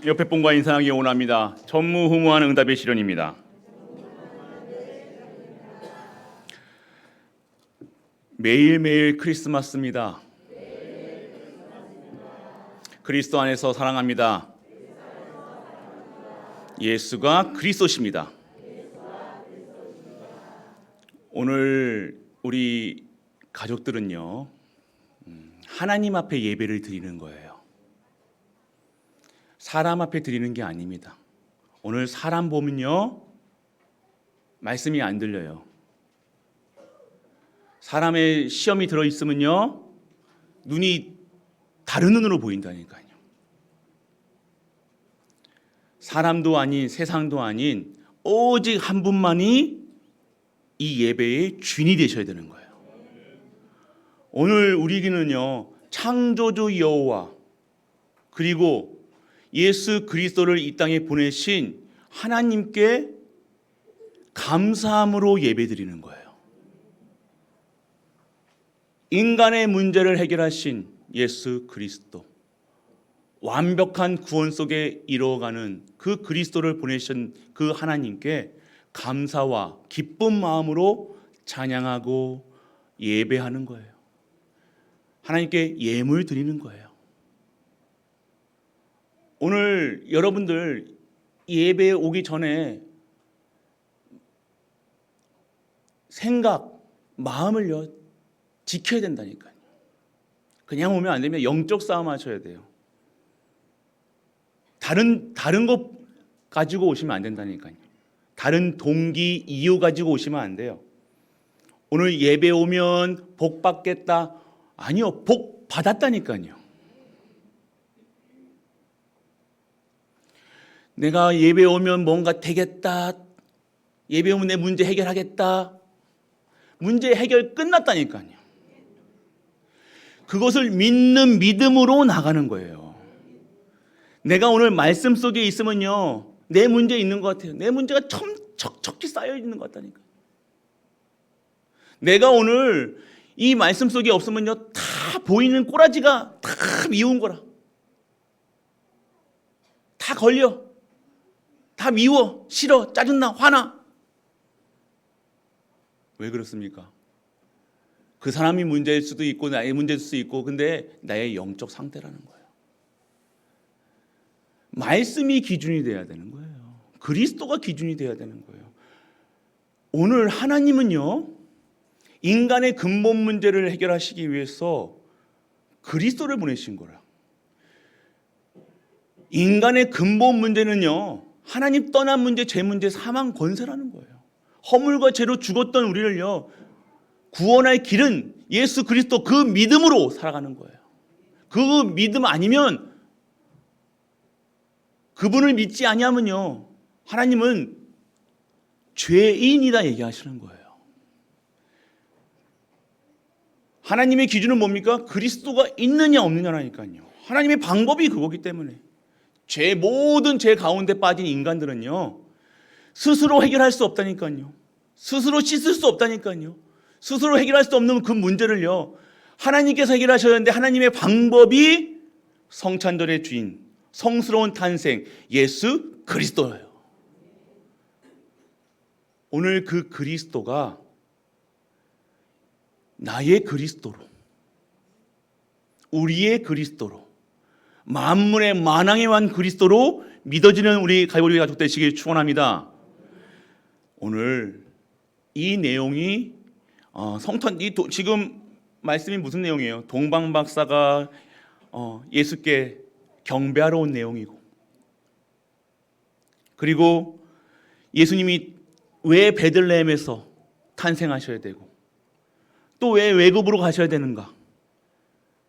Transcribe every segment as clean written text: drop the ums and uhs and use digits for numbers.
옆에 분과 인사하기 원합니다. 전무후무한 응답의 시련입니다. 매일매일 크리스마스입니다. 그리스도 안에서 사랑합니다. 예수가 그리스도십니다. 오늘 우리 가족들은요, 하나님 앞에 예배를 드리는 거예요. 사람 앞에 드리는 게 아닙니다. 오늘 사람 보면요, 말씀이 안 들려요. 사람의 시험이 들어있으면요, 눈이 다른 눈으로 보인다니까요. 사람도 아닌 세상도 아닌 오직 한 분만이 이 예배의 주인이 되셔야 되는 거예요. 오늘 우리에게는요, 창조주 여호와 그리고 예수 그리스도를 이 땅에 보내신 하나님께 감사함으로 예배드리는 거예요. 인간의 문제를 해결하신 예수 그리스도, 완벽한 구원 속에 이루어가는 그 그리스도를 보내신 그 하나님께 감사와 기쁜 마음으로 찬양하고 예배하는 거예요. 하나님께 예물 드리는 거예요. 오늘 여러분들 예배에 오기 전에 생각, 마음을요 지켜야 된다니까요. 그냥 오면 안 됩니다. 영적 싸움 하셔야 돼요. 다른 것 가지고 오시면 안 된다니까요. 다른 동기, 이유 가지고 오시면 안 돼요. 오늘 예배 오면 복 받겠다. 아니요, 복 받았다니까요. 내가 예배 오면 뭔가 되겠다. 예배 오면 내 문제 해결하겠다. 문제 해결 끝났다니까요. 그것을 믿는 믿음으로 나가는 거예요. 내가 오늘 말씀 속에 있으면요, 내 문제 있는 것 같아요. 내 문제가 척척히 쌓여 있는 것 같다니까요. 내가 오늘 이 말씀 속에 없으면요, 다 보이는 꼬라지가 다 미운 거라. 다 걸려. 다 미워, 싫어, 짜증나, 화나. 왜 그렇습니까? 그 사람이 문제일 수도 있고 나의 문제일 수도 있고, 근데 나의 영적 상태라는 거예요. 말씀이 기준이 돼야 되는 거예요. 그리스도가 기준이 돼야 되는 거예요. 오늘 하나님은요, 인간의 근본 문제를 해결하시기 위해서 그리스도를 보내신 거라. 인간의 근본 문제는요, 하나님 떠난 문제, 죄 문제, 사망, 권세라는 거예요. 허물과 죄로 죽었던 우리를요, 구원할 길은 예수 그리스도 그 믿음으로 살아가는 거예요. 그 믿음 아니면, 그분을 믿지 아니하면요, 하나님은 죄인이다 얘기하시는 거예요. 하나님의 기준은 뭡니까? 그리스도가 있느냐 없느냐라니까요. 하나님의 방법이 그거기 때문에. 모든 죄 가운데 빠진 인간들은요, 스스로 해결할 수 없다니까요. 스스로 씻을 수 없다니까요. 스스로 해결할 수 없는 그 문제를요, 하나님께서 해결하셔야 하는데, 하나님의 방법이 성찬절의 주인, 성스러운 탄생, 예수 그리스도예요. 오늘 그 그리스도가 나의 그리스도로, 우리의 그리스도로, 만물의 만왕의 왕 그리스도로 믿어지는 우리 가이보리 가족 되시길 축원합니다. 오늘 이 내용이 지금 말씀이 무슨 내용이에요? 동방 박사가 예수께 경배하러 온 내용이고, 그리고 예수님이 왜 베들레헴에서 탄생하셔야 되고, 또 왜 외국으로 가셔야 되는가,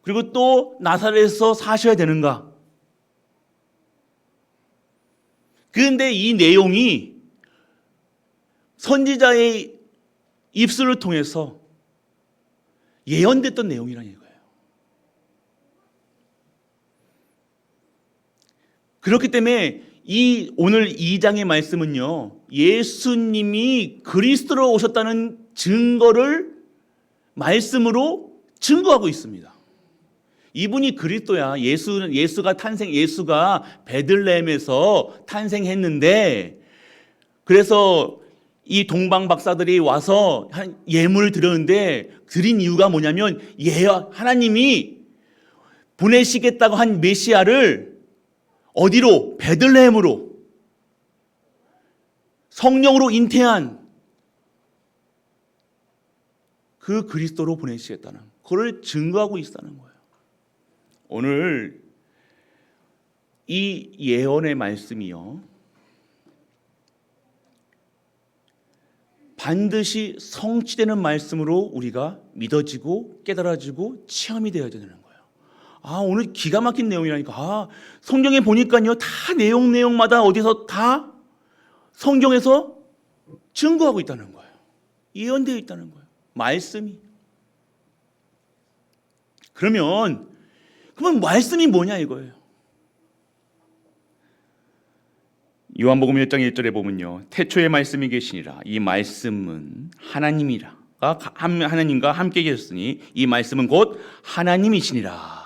그리고 또 나사렛에서 사셔야 되는가. 그런데 이 내용이 선지자의 입술을 통해서 예언됐던 내용이라는 거예요. 그렇기 때문에 오늘 2장의 말씀은요, 예수님이 그리스도로 오셨다는 증거를 말씀으로 증거하고 있습니다. 이분이 그리스도야. 예수가 베들레헴에서 탄생했는데, 그래서 이 동방 박사들이 와서 예물을 드렸는데, 드린 이유가 뭐냐면 하나님이 보내시겠다고 한 메시아를 어디로? 베들레헴으로, 성령으로 잉태한 그 그리스도로 보내시겠다는, 그걸 증거하고 있다는 거예요. 오늘 이 예언의 말씀이요, 반드시 성취되는 말씀으로 우리가 믿어지고 깨달아지고 체험이 되어야 되는 거예요. 오늘 기가 막힌 내용이라니까. 성경에 보니까요, 다 내용마다 어디서 다 성경에서 증거하고 있다는 거예요. 예언되어 있다는 거예요. 말씀이. 그러면 말씀이 뭐냐 이거예요. 요한복음 1장 1절에 보면요, 태초에 말씀이 계시니라. 이 말씀은 하나님과 함께 계셨으니 이 말씀은 곧 하나님이시니라.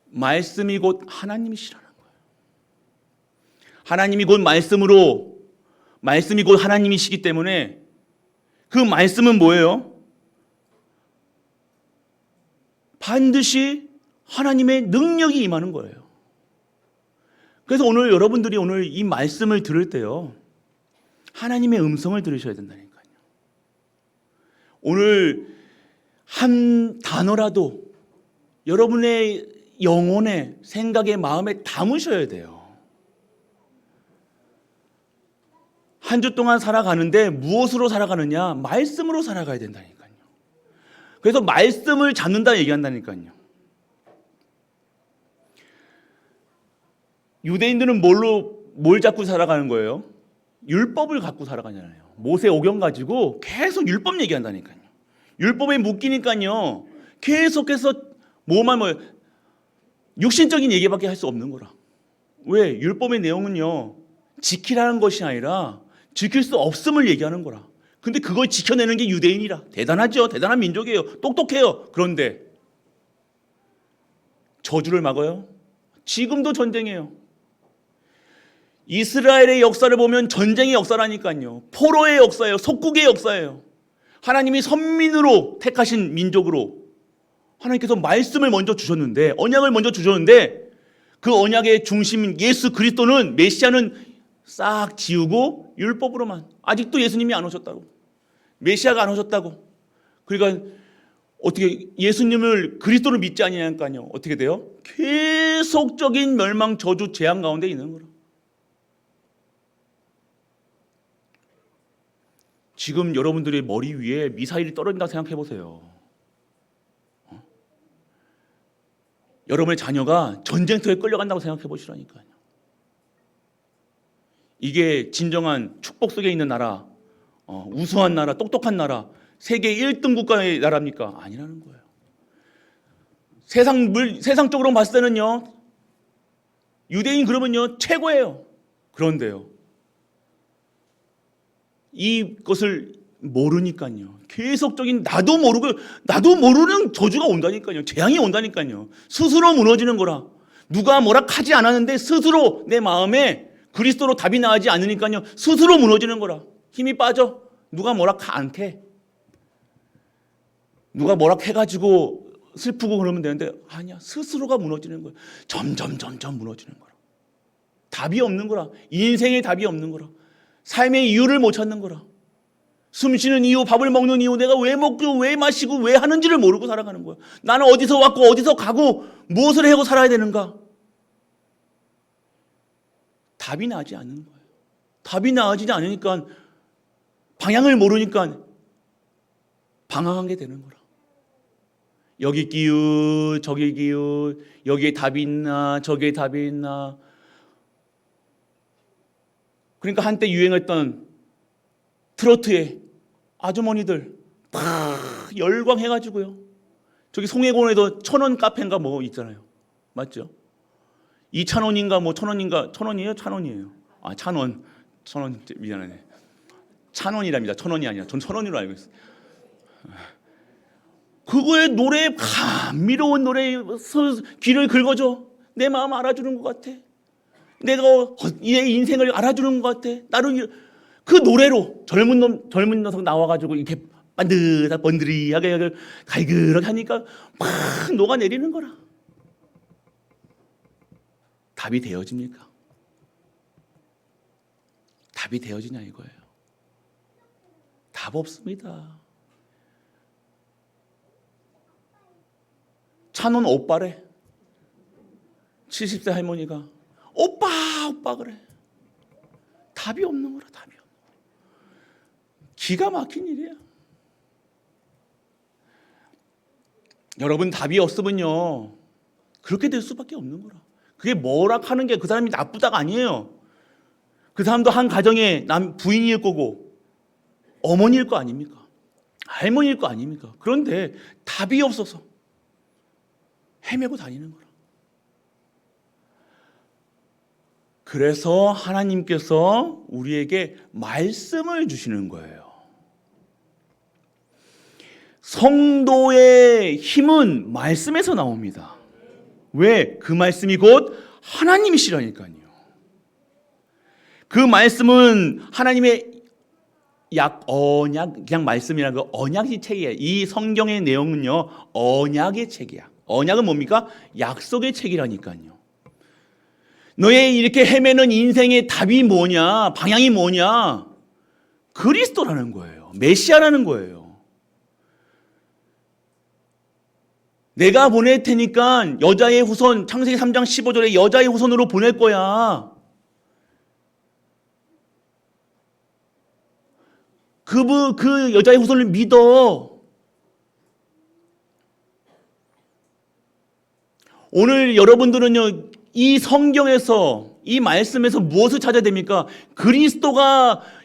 말씀이 곧 하나님이시라는 거예요. 하나님이 곧 말씀이 곧 하나님이시기 때문에 그 말씀은 뭐예요? 반드시 하나님의 능력이 임하는 거예요. 그래서 오늘 여러분들이 이 말씀을 들을 때요, 하나님의 음성을 들으셔야 된다니까요. 오늘 한 단어라도 여러분의 영혼에, 생각에, 마음에 담으셔야 돼요. 한 주 동안 살아가는데 무엇으로 살아가느냐? 말씀으로 살아가야 된다니까요. 그래서 말씀을 잡는다 얘기한다니까요. 유대인들은 뭘 잡고 살아가는 거예요? 율법을 갖고 살아가잖아요. 모세오경 가지고 계속 율법 얘기한다니까요. 율법에 묶이니까요, 계속해서 육신적인 얘기밖에 할 수 없는 거라. 왜? 율법의 내용은요, 지키라는 것이 아니라 지킬 수 없음을 얘기하는 거라. 근데 그걸 지켜내는 게 유대인이라. 대단하죠. 대단한 민족이에요. 똑똑해요. 그런데 저주를 막아요. 지금도 전쟁이에요. 이스라엘의 역사를 보면 전쟁의 역사라니까요. 포로의 역사예요. 속국의 역사예요. 하나님이 선민으로 택하신 민족으로 하나님께서 말씀을 먼저 주셨는데, 언약을 먼저 주셨는데, 그 언약의 중심인 예수 그리스도는, 메시아는 싹 지우고 율법으로만, 아직도 예수님이 안 오셨다고, 메시아가 안 오셨다고. 그러니까 어떻게 예수님을, 그리스도를 믿지 아니하니까요, 어떻게 돼요? 계속적인 멸망, 저주, 재앙 가운데 있는 거라. 지금 여러분들의 머리 위에 미사일이 떨어진다고 생각해 보세요. 여러분의 자녀가 전쟁터에 끌려간다고 생각해 보시라니까요. 이게 진정한 축복 속에 있는 나라, 우수한 나라, 똑똑한 나라, 세계 1등 국가의 나라입니까? 아니라는 거예요. 세상적으로 봤을 때는요, 유대인 그러면요, 최고예요. 그런데요, 이것을 모르니까요, 계속적인 나도 모르는 저주가 온다니까요. 재앙이 온다니까요. 스스로 무너지는 거라. 누가 뭐라 하지 않았는데 스스로 내 마음에 그리스도로 답이 나지 않으니까요, 스스로 무너지는 거라. 힘이 빠져. 누가 뭐라 안 해. 누가 뭐라 해가지고 슬프고 그러면 되는데, 아니야. 스스로가 무너지는 거야. 점점 무너지는 거라. 답이 없는 거라. 인생의 답이 없는 거라. 삶의 이유를 못 찾는 거라. 숨 쉬는 이유, 밥을 먹는 이유, 내가 왜 먹고 왜 마시고 왜 하는지를 모르고 살아가는 거야. 나는 어디서 왔고 어디서 가고 무엇을 하고 살아야 되는가? 답이 나지 않는 거예요. 답이 나아지지 않으니까, 방향을 모르니까 방황한 게 되는 거라. 여기 기웃 저기 기웃, 여기에 답이 있나 저기에 답이 있나. 그러니까 한때 유행했던 트로트의 아주머니들 다 열광해가지고요, 저기 송해공원에도 1,000원 카페인가 뭐 있잖아요. 맞죠? 2,000원인가 뭐 1,000원인가, 1,000원이에요? 1,000원이에요. 아, 1,000원. 1,000원, 미안하네. 1,000원이랍니다. 1,000원이 아니라 전 1,000원으로 알고 있어요. 그거에 노래에 감미로운 노래에 귀를 긁어줘. 내 마음 알아주는 것 같아. 내가 얘 인생을 알아주는 것 같아. 나를 그 노래로 젊은 녀석 나와가지고 이렇게 번드리하게 갈그렇게 하니까 막 녹아내리는 거라. 답이 되어집니까? 답이 되어지냐 이거예요. 답 없습니다. 차는 오빠래. 70세 할머니가 오빠 그래. 답이 없는 거라. 답이 없는 거라. 기가 막힌 일이야. 여러분, 답이 없으면요 그렇게 될 수밖에 없는 거라. 그게 뭐라 하는 게 그 사람이 나쁘다가 아니에요. 그 사람도 한 가정의 부인일 거고 어머니일 거 아닙니까? 할머니일 거 아닙니까? 그런데 답이 없어서 헤매고 다니는 거라. 그래서 하나님께서 우리에게 말씀을 주시는 거예요. 성도의 힘은 말씀에서 나옵니다. 왜? 그 말씀이 곧 하나님이시라니까요. 그 말씀은 하나님의 언약, 그냥 말씀이라는 거 언약의 책이에요. 이 성경의 내용은요, 언약의 책이야. 언약은 뭡니까? 약속의 책이라니까요. 너의 이렇게 헤매는 인생의 답이 뭐냐? 방향이 뭐냐? 그리스도라는 거예요. 메시아라는 거예요. 내가 보낼 테니까 여자의 후손, 창세기 3장 15절에 여자의 후손으로 보낼 거야. 그 여자의 후손을 믿어. 오늘 여러분들은요, 이 성경에서, 이 말씀에서 무엇을 찾아야 됩니까?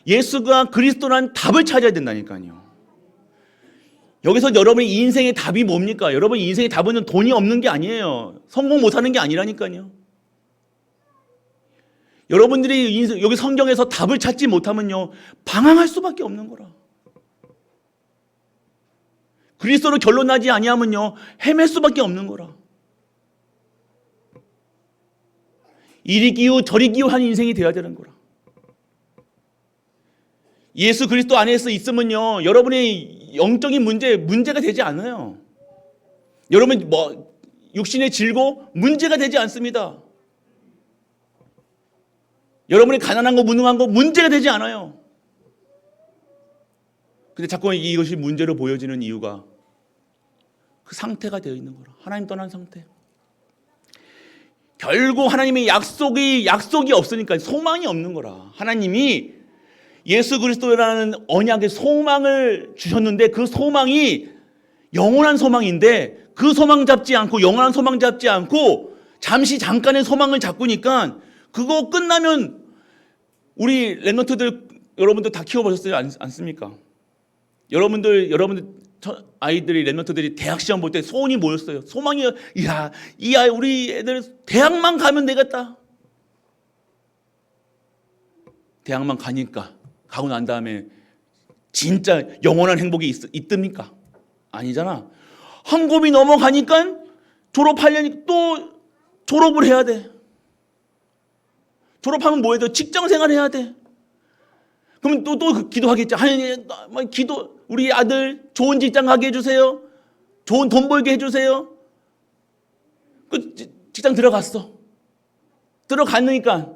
예수가 그리스도란 답을 찾아야 된다니까요. 여기서 여러분의 인생의 답이 뭡니까? 여러분 인생의 답은 돈이 없는 게 아니에요. 성공 못하는 게 아니라니까요. 여러분들이 여기 성경에서 답을 찾지 못하면요, 방황할 수밖에 없는 거라. 그리스도로 결론나지 아니하면요, 헤맬 수밖에 없는 거라. 이리 기우 저리 기우한 인생이 되어야 되는 거라. 예수 그리스도 안에서 있으면요, 여러분의 영적인 문제가 되지 않아요. 여러분 육신의 질고 문제가 되지 않습니다. 여러분이 가난한 거 무능한 거 문제가 되지 않아요. 근데 자꾸 이것이 문제로 보여지는 이유가 그 상태가 되어 있는 거라. 하나님 떠난 상태. 결국 하나님의 약속이 없으니까 소망이 없는 거라. 하나님이 예수 그리스도라는 언약의 소망을 주셨는데 그 소망이 영원한 소망인데 그 소망 잡지 않고 영원한 소망 잡지 않고 잠깐의 소망을 잡으니까 그거 끝나면 우리 랩런트들 여러분들 다 키워보셨어요? 않습니까? 여러분들 아이들이 랩런트들이 대학 시험 볼 때 소원이 뭐였어요? 소망이 이 아이 우리 애들 대학만 가면 되겠다. 대학만 가고 난 다음에 진짜 영원한 행복이 있습니까? 아니잖아. 한 곱이 넘어가니까 졸업하려니까 또 졸업을 해야 돼. 졸업하면 뭐 해야 돼? 직장 생활 해야 돼. 그러면 또 기도하겠지. 하나님, 우리 아들 좋은 직장 가게 해주세요. 좋은 돈 벌게 해주세요. 그 직장 들어갔어. 들어갔으니까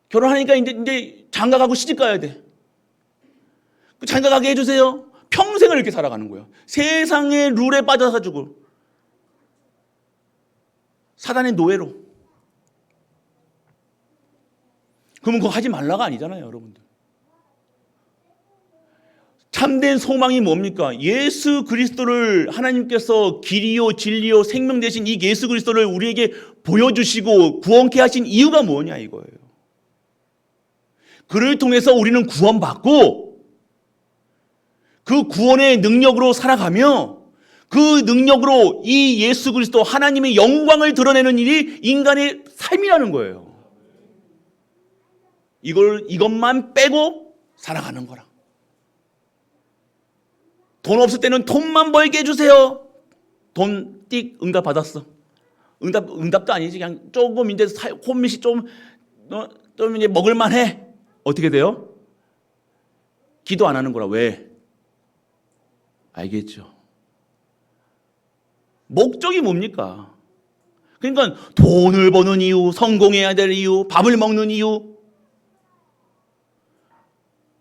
결혼하니까 이제 장가 가고 시집 가야 돼. 그 장가 가게 해주세요. 평생을 이렇게 살아가는 거예요. 세상의 룰에 빠져가지고 사단의 노예로. 그러면 그거 하지 말라가 아니잖아요, 여러분들. 참된 소망이 뭡니까? 예수 그리스도를 하나님께서 길이요 진리요 생명 되신 이 예수 그리스도를 우리에게 보여주시고 구원케 하신 이유가 뭐냐 이거예요. 그를 통해서 우리는 구원받고 그 구원의 능력으로 살아가며 그 능력으로 이 예수 그리스도 하나님의 영광을 드러내는 일이 인간의 삶이라는 거예요. 이것만 빼고 살아가는 거라. 돈 없을 때는 돈만 벌게 해주세요. 돈 띡 응답 받았어. 응답도 아니지. 그냥 조금 이제 홈밋이 좀 이제 먹을만해. 어떻게 돼요? 기도 안 하는 거라. 왜? 알겠죠? 목적이 뭡니까? 그러니까 돈을 버는 이유, 성공해야 될 이유, 밥을 먹는 이유.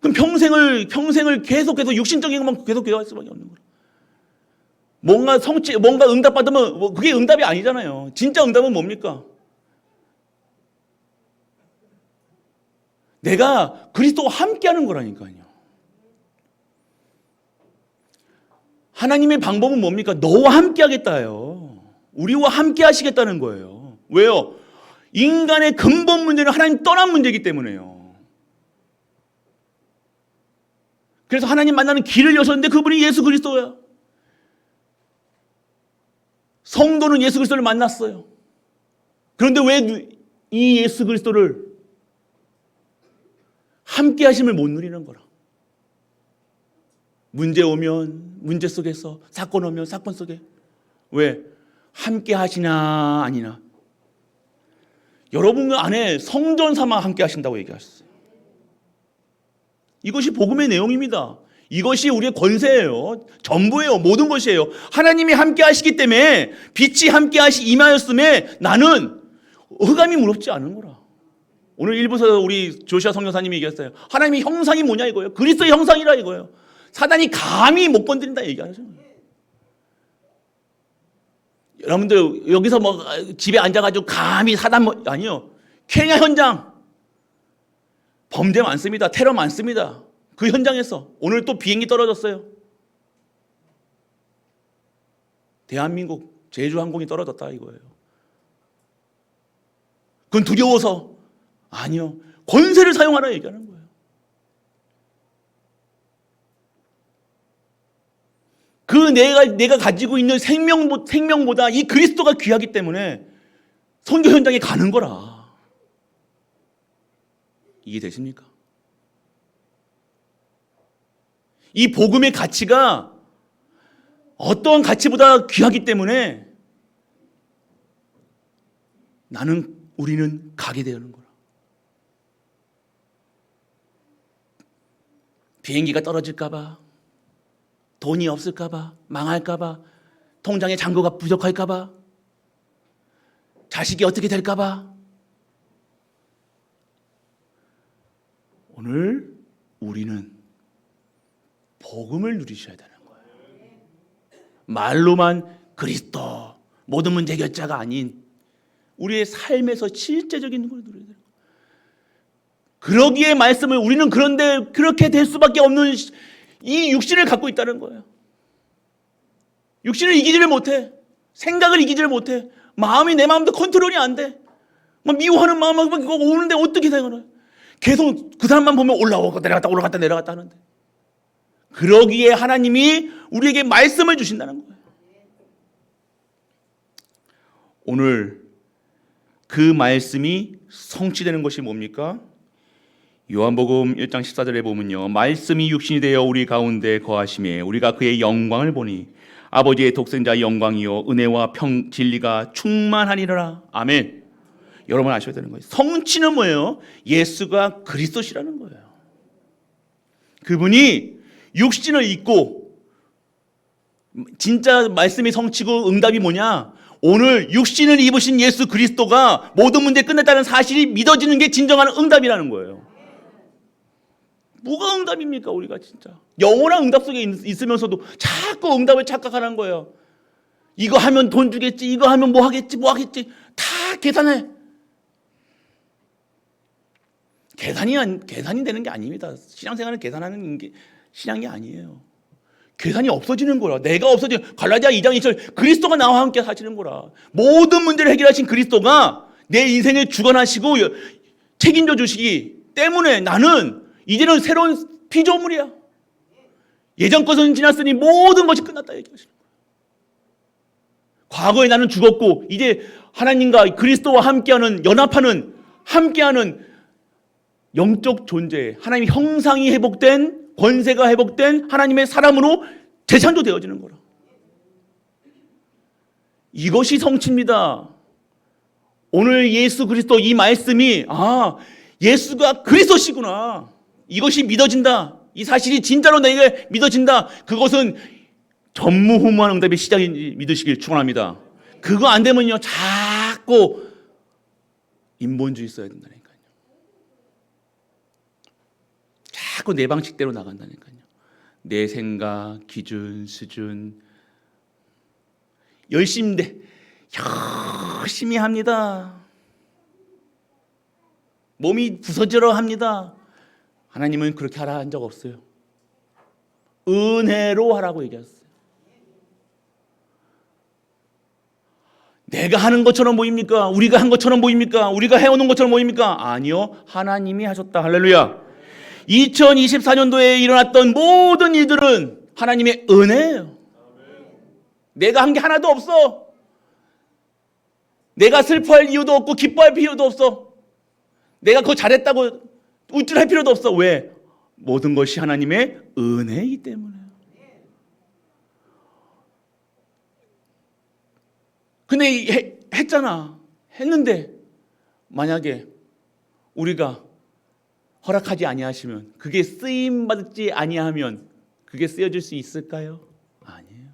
그럼 평생을 계속해서 육신적인 것만 계속 기도할 수밖에 없는 거예요. 뭔가 응답 받으면 그게 응답이 아니잖아요. 진짜 응답은 뭡니까? 내가 그리스도와 함께하는 거라니까요. 하나님의 방법은 뭡니까? 너와 함께하겠다요. 우리와 함께하시겠다는 거예요. 왜요? 인간의 근본 문제는 하나님 떠난 문제이기 때문에요. 그래서 하나님 만나는 길을 여셨는데 그분이 예수 그리스도야. 성도는 예수 그리스도를 만났어요. 그런데 왜 이 예수 그리스도를 함께 하심을 못 누리는 거라. 문제 오면 문제 속에서, 사건 오면 사건 속에. 왜? 함께 하시나 아니나. 여러분 안에 성전 삼아 함께 하신다고 얘기하셨어요. 이것이 복음의 내용입니다. 이것이 우리의 권세예요. 전부예요. 모든 것이에요. 하나님이 함께 하시기 때문에, 빛이 함께 임하였음에 나는 흑암이 무섭지 않은 거라. 오늘 일부에서 우리 조시아 성령사님이 얘기했어요. 하나님의 형상이 뭐냐 이거예요. 그리스도의 형상이라 이거예요. 사단이 감히 못 건드린다 얘기하죠. 여러분들 여기서 뭐 집에 앉아가지고 감히 사단 아니요. 케냐 현장 범죄 많습니다. 테러 많습니다. 그 현장에서 오늘 또 비행기 떨어졌어요. 대한민국 제주항공이 떨어졌다 이거예요. 그건 두려워서 아니요. 권세를 사용하라 얘기하는 거예요. 그 내가 가지고 있는 생명보다 이 그리스도가 귀하기 때문에 선교 현장에 가는 거라. 이해되십니까? 이 복음의 가치가 어떠한 가치보다 귀하기 때문에 우리는 가게 되는 거라. 비행기가 떨어질까봐, 돈이 없을까봐, 망할까봐, 통장에 잔고가 부족할까봐, 자식이 어떻게 될까봐. 오늘 우리는 복음을 누리셔야 되는 거예요. 말로만 그리스도, 모든 문제 해결자가 아닌 우리의 삶에서 실제적인 걸 누려야 돼요. 그러기에 말씀을 우리는 그런데 그렇게 될 수밖에 없는 이 육신을 갖고 있다는 거예요. 육신을 이기지를 못해. 생각을 이기지를 못해. 마음이 내 마음도 컨트롤이 안 돼. 막 미워하는 마음이 막 오는데 어떻게 생각을 해? 계속 그 사람만 보면 올라오고 내려갔다 하는데. 그러기에 하나님이 우리에게 말씀을 주신다는 거예요. 오늘 그 말씀이 성취되는 것이 뭡니까? 요한복음 1장 14절에 보면요. 말씀이 육신이 되어 우리 가운데 거하심에 우리가 그의 영광을 보니 아버지의 독생자의 영광이요 은혜와 진리가 충만하니라. 아멘. 여러분 아셔야 되는 거예요. 성취는 뭐예요? 예수가 그리스도시라는 거예요. 그분이 육신을 입고 진짜 말씀이 성취고 응답이 뭐냐? 오늘 육신을 입으신 예수 그리스도가 모든 문제 끝냈다는 사실이 믿어지는 게 진정한 응답이라는 거예요. 뭐가 응답입니까? 우리가 진짜 영원한 응답 속에 있으면서도 자꾸 응답을 착각하는 거예요. 이거 하면 돈 주겠지, 이거 하면 뭐 하겠지 다 계산해. 계산이 되는 게 아닙니다. 신앙생활은 계산하는 게 신앙이 아니에요. 계산이 없어지는 거라. 내가 없어지는 갈라디아 2장 2절 그리스도가 나와 함께 하시는 거라. 모든 문제를 해결하신 그리스도가 내 인생을 주관하시고 책임져 주시기 때문에 나는 이제는 새로운 피조물이야. 예전 것은 지났으니 모든 것이 끝났다 얘기하시는 거예요. 과거에 나는 죽었고 이제 하나님과 그리스도와 함께하는 함께하는 영적 존재, 하나님의 형상이 회복된, 권세가 회복된 하나님의 사람으로 재창조 되어지는 거라. 이것이 성취입니다. 오늘 예수 그리스도 이 말씀이 예수가 그리스도시구나. 이것이 믿어진다. 이 사실이 진짜로 내게 믿어진다. 그것은 전무후무한 응답의 시작인 믿으시길 축원합니다. 그거 안 되면요 자꾸 인본주의 써야 된다니까요. 자꾸 내 방식대로 나간다니까요. 내 생각, 기준, 수준 열심히 합니다. 몸이 부서지러 합니다. 하나님은 그렇게 하라 한 적 없어요. 은혜로 하라고 얘기했어요. 내가 하는 것처럼 보입니까? 우리가 한 것처럼 보입니까? 우리가 해오는 것처럼 보입니까? 아니요. 하나님이 하셨다. 할렐루야. 2024년도에 일어났던 모든 일들은 하나님의 은혜예요. 내가 한 게 하나도 없어. 내가 슬퍼할 이유도 없고 기뻐할 필요도 없어. 내가 그거 잘했다고 우쭐할 필요도 없어. 왜? 모든 것이 하나님의 은혜이기 때문에. 근데 했잖아. 했는데 만약에 우리가 허락하지 아니하시면, 그게 쓰임 받지 아니하면 그게 쓰여질 수 있을까요? 아니에요.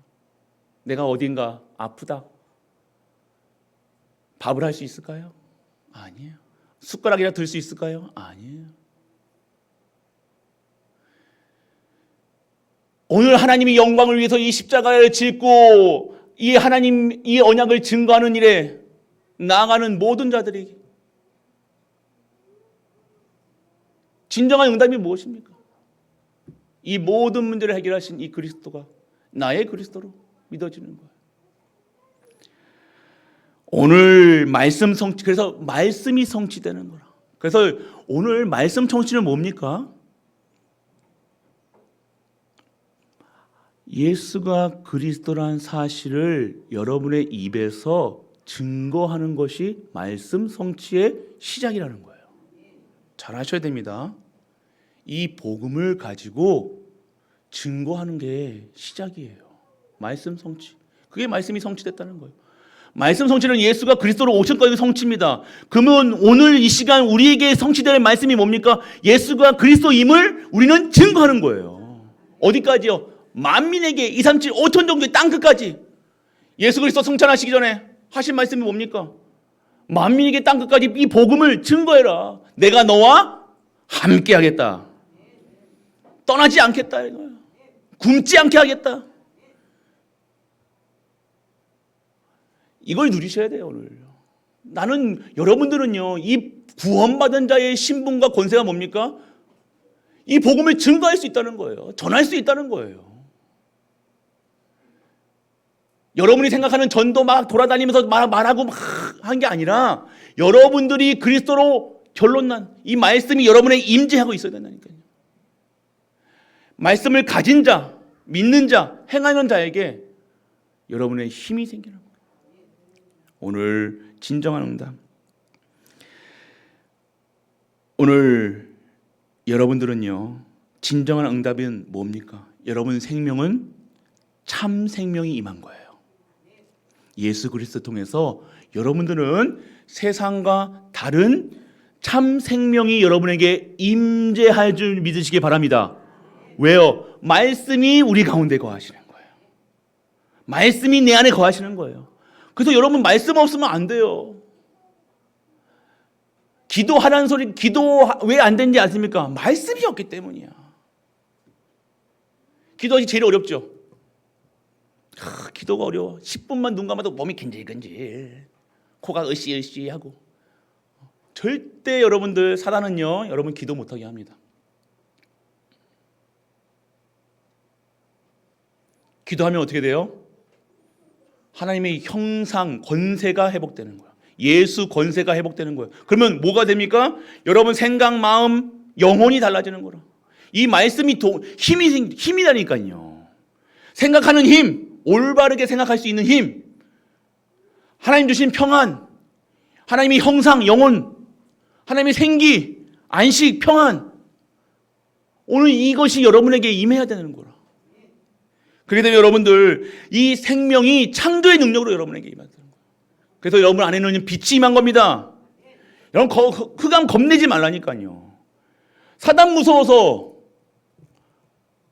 내가 어딘가 아프다. 밥을 할 수 있을까요? 아니에요. 숟가락이라 들 수 있을까요? 아니에요. 오늘 하나님이 영광을 위해서 이 십자가를 짓고 이 하나님 이 언약을 증거하는 일에 나아가는 모든 자들에게 진정한 응답이 무엇입니까? 이 모든 문제를 해결하신 이 그리스도가 나의 그리스도로 믿어지는 거예요. 오늘 말씀 성취, 그래서 말씀이 성취되는 거라. 그래서 오늘 말씀 성취는 뭡니까? 예수가 그리스도란 사실을 여러분의 입에서 증거하는 것이 말씀 성취의 시작이라는 거예요. 잘 하셔야 됩니다. 이 복음을 가지고 증거하는 게 시작이에요. 말씀 성취. 그게 말씀이 성취됐다는 거예요. 말씀 성취는 예수가 그리스도로 오신 것이 성취입니다. 그러면 오늘 이 시간 우리에게 성취될 말씀이 뭡니까? 예수가 그리스도임을 우리는 증거하는 거예요. 어디까지요? 만민에게 2, 3, 7, 5천 정도의 땅끝까지. 예수 그리스도 성찬하시기 전에 하신 말씀이 뭡니까? 만민에게 땅끝까지 이 복음을 증거해라. 내가 너와 함께 하겠다. 떠나지 않겠다 이거예요. 굶지 않게 하겠다. 이걸 누리셔야 돼요. 오늘 나는 여러분들은요 이 구원받은 자의 신분과 권세가 뭡니까? 이 복음을 증거할 수 있다는 거예요. 전할 수 있다는 거예요. 여러분이 생각하는 전도 막 돌아다니면서 말하고 막 한 게 아니라 여러분들이 그리스도로 결론난 이 말씀이 여러분의 임재하고 있어야 된다니까요. 말씀을 가진 자, 믿는 자, 행하는 자에게 여러분의 힘이 생기는 거예요. 오늘 진정한 응답. 오늘 여러분들은요 진정한 응답은 뭡니까? 여러분 생명은 참 생명이 임한 거예요. 예수 그리스도 통해서 여러분들은 세상과 다른 참 생명이 여러분에게 임재할 줄 믿으시기 바랍니다. 왜요? 말씀이 우리 가운데 거하시는 거예요. 말씀이 내 안에 거하시는 거예요. 그래서 여러분 말씀 없으면 안 돼요. 기도하라는 소리, 기도 왜 안 되는지 아십니까? 말씀이 없기 때문이야. 기도하기 제일 어렵죠. 기도가 어려워. 10분만 눈 감아도 몸이 근질근질, 코가 으쌰으쌰하고. 절대 여러분들 사단은요 여러분 기도 못하게 합니다. 기도하면 어떻게 돼요? 하나님의 형상, 권세가 회복되는 거야. 예수 권세가 회복되는 거예요. 그러면 뭐가 됩니까? 여러분 생각, 마음, 영혼이 달라지는 거라. 이 말씀이 힘이라니까요. 생각하는 힘, 올바르게 생각할 수 있는 힘, 하나님 주신 평안, 하나님의 형상, 영혼, 하나님의 생기, 안식, 평안. 오늘 이것이 여러분에게 임해야 되는 거라. 그렇기 때문에 여러분들 이 생명이 창조의 능력으로 여러분에게 임하는 거예요. 그래서 여러분 안에는 빛이 임한 겁니다. 여러분 흑암 겁내지 말라니까요. 사단 무서워서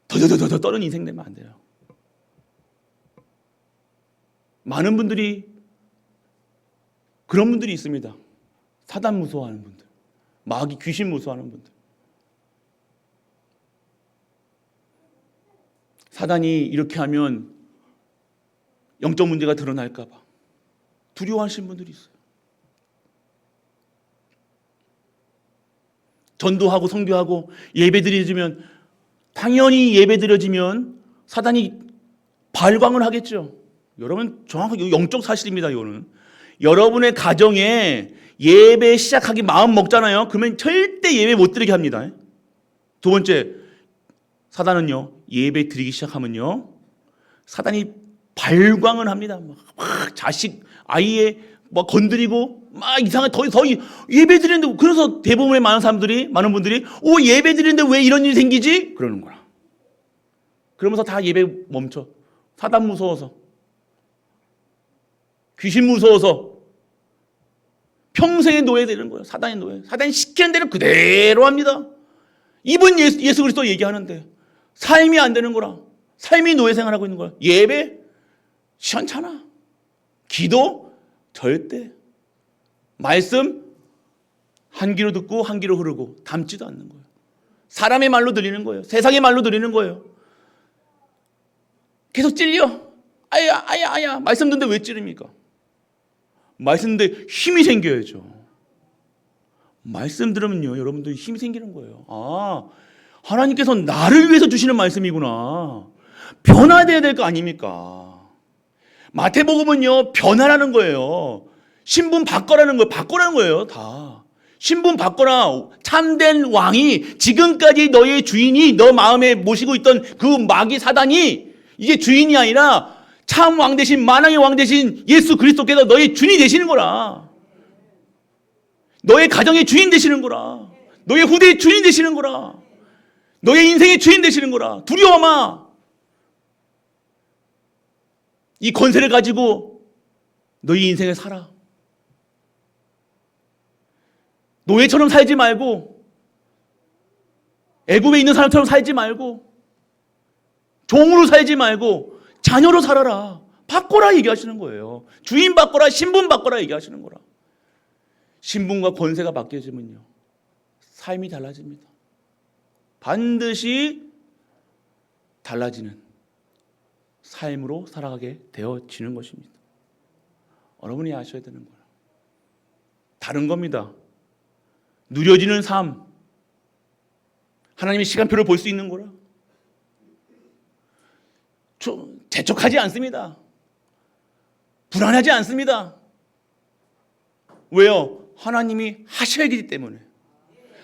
더더더더 떠는 인생 되면 안 돼요. 많은 분들이 그런 분들이 있습니다. 사단 무서워하는 분들, 마귀 귀신 무서워하는 분들. 사단이 이렇게 하면 영적 문제가 드러날까 봐 두려워하시는 분들이 있어요. 전도하고 성교하고 예배드려지면 당연히 예배드려지면 사단이 발광을 하겠죠. 여러분 정확하게 영적 사실입니다. 이거는 여러분의 가정에 예배 시작하기 마음 먹잖아요. 그러면 절대 예배 못 드리게 합니다. 두 번째, 사단은요 예배 드리기 시작하면요 사단이 발광을 합니다. 막 자식 아이의 뭐 건드리고 막 이상한 더 예배 드리는데, 그래서 대부분의 많은 분들이 예배 드리는데 왜 이런 일이 생기지? 그러는 거야. 그러면서 다 예배 멈춰. 사단 무서워서, 귀신 무서워서 평생의 노예 되는 거예요. 사단의 노예. 사단이 시키는 대로 그대로 합니다. 이분 예수 그리스도 얘기하는데 삶이 안 되는 거라. 삶이 노예 생활하고 있는 거야. 예배 시원찮아. 기도 절대. 말씀 한 귀로 듣고 한 귀로 흐르고 담지도 않는 거예요. 사람의 말로 들리는 거예요. 세상의 말로 들리는 거예요. 계속 찔려. 아야. 말씀 듣는데 왜 찌릅니까? 말씀 듣는데 힘이 생겨야죠. 말씀 들으면요 여러분들 힘이 생기는 거예요. 하나님께서 나를 위해서 주시는 말씀이구나. 변화돼야 될 거 아닙니까? 마태복음은요 변화라는 거예요. 신분 바꿔라는 거예요. 바꿔라는 거예요. 다 신분 바꿔라. 참된 왕이, 지금까지 너의 주인이 너 마음에 모시고 있던 그 마귀 사단이 이게 주인이 아니라 참 왕 대신, 만왕의 왕 대신 예수 그리스도께서 너의 주인이 되시는 거라. 너의 가정의 주인 되시는 거라. 너의 후대의 주인 되시는 거라. 너의 인생의 주인 되시는 거라. 두려워 마. 이 권세를 가지고 너의 인생을 살아. 노예처럼 살지 말고, 애굽에 있는 사람처럼 살지 말고, 종으로 살지 말고 자녀로 살아라. 바꿔라 얘기하시는 거예요. 주인 바꿔라, 신분 바꿔라 얘기하시는 거라. 신분과 권세가 바뀌어지면요 삶이 달라집니다. 반드시 달라지는 삶으로 살아가게 되어지는 것입니다. 여러분이 아셔야 되는 거예요. 다른 겁니다. 누려지는 삶, 하나님의 시간표를 볼 수 있는 거라. 재촉하지 않습니다. 불안하지 않습니다. 왜요? 하나님이 하셔야 하기 때문에.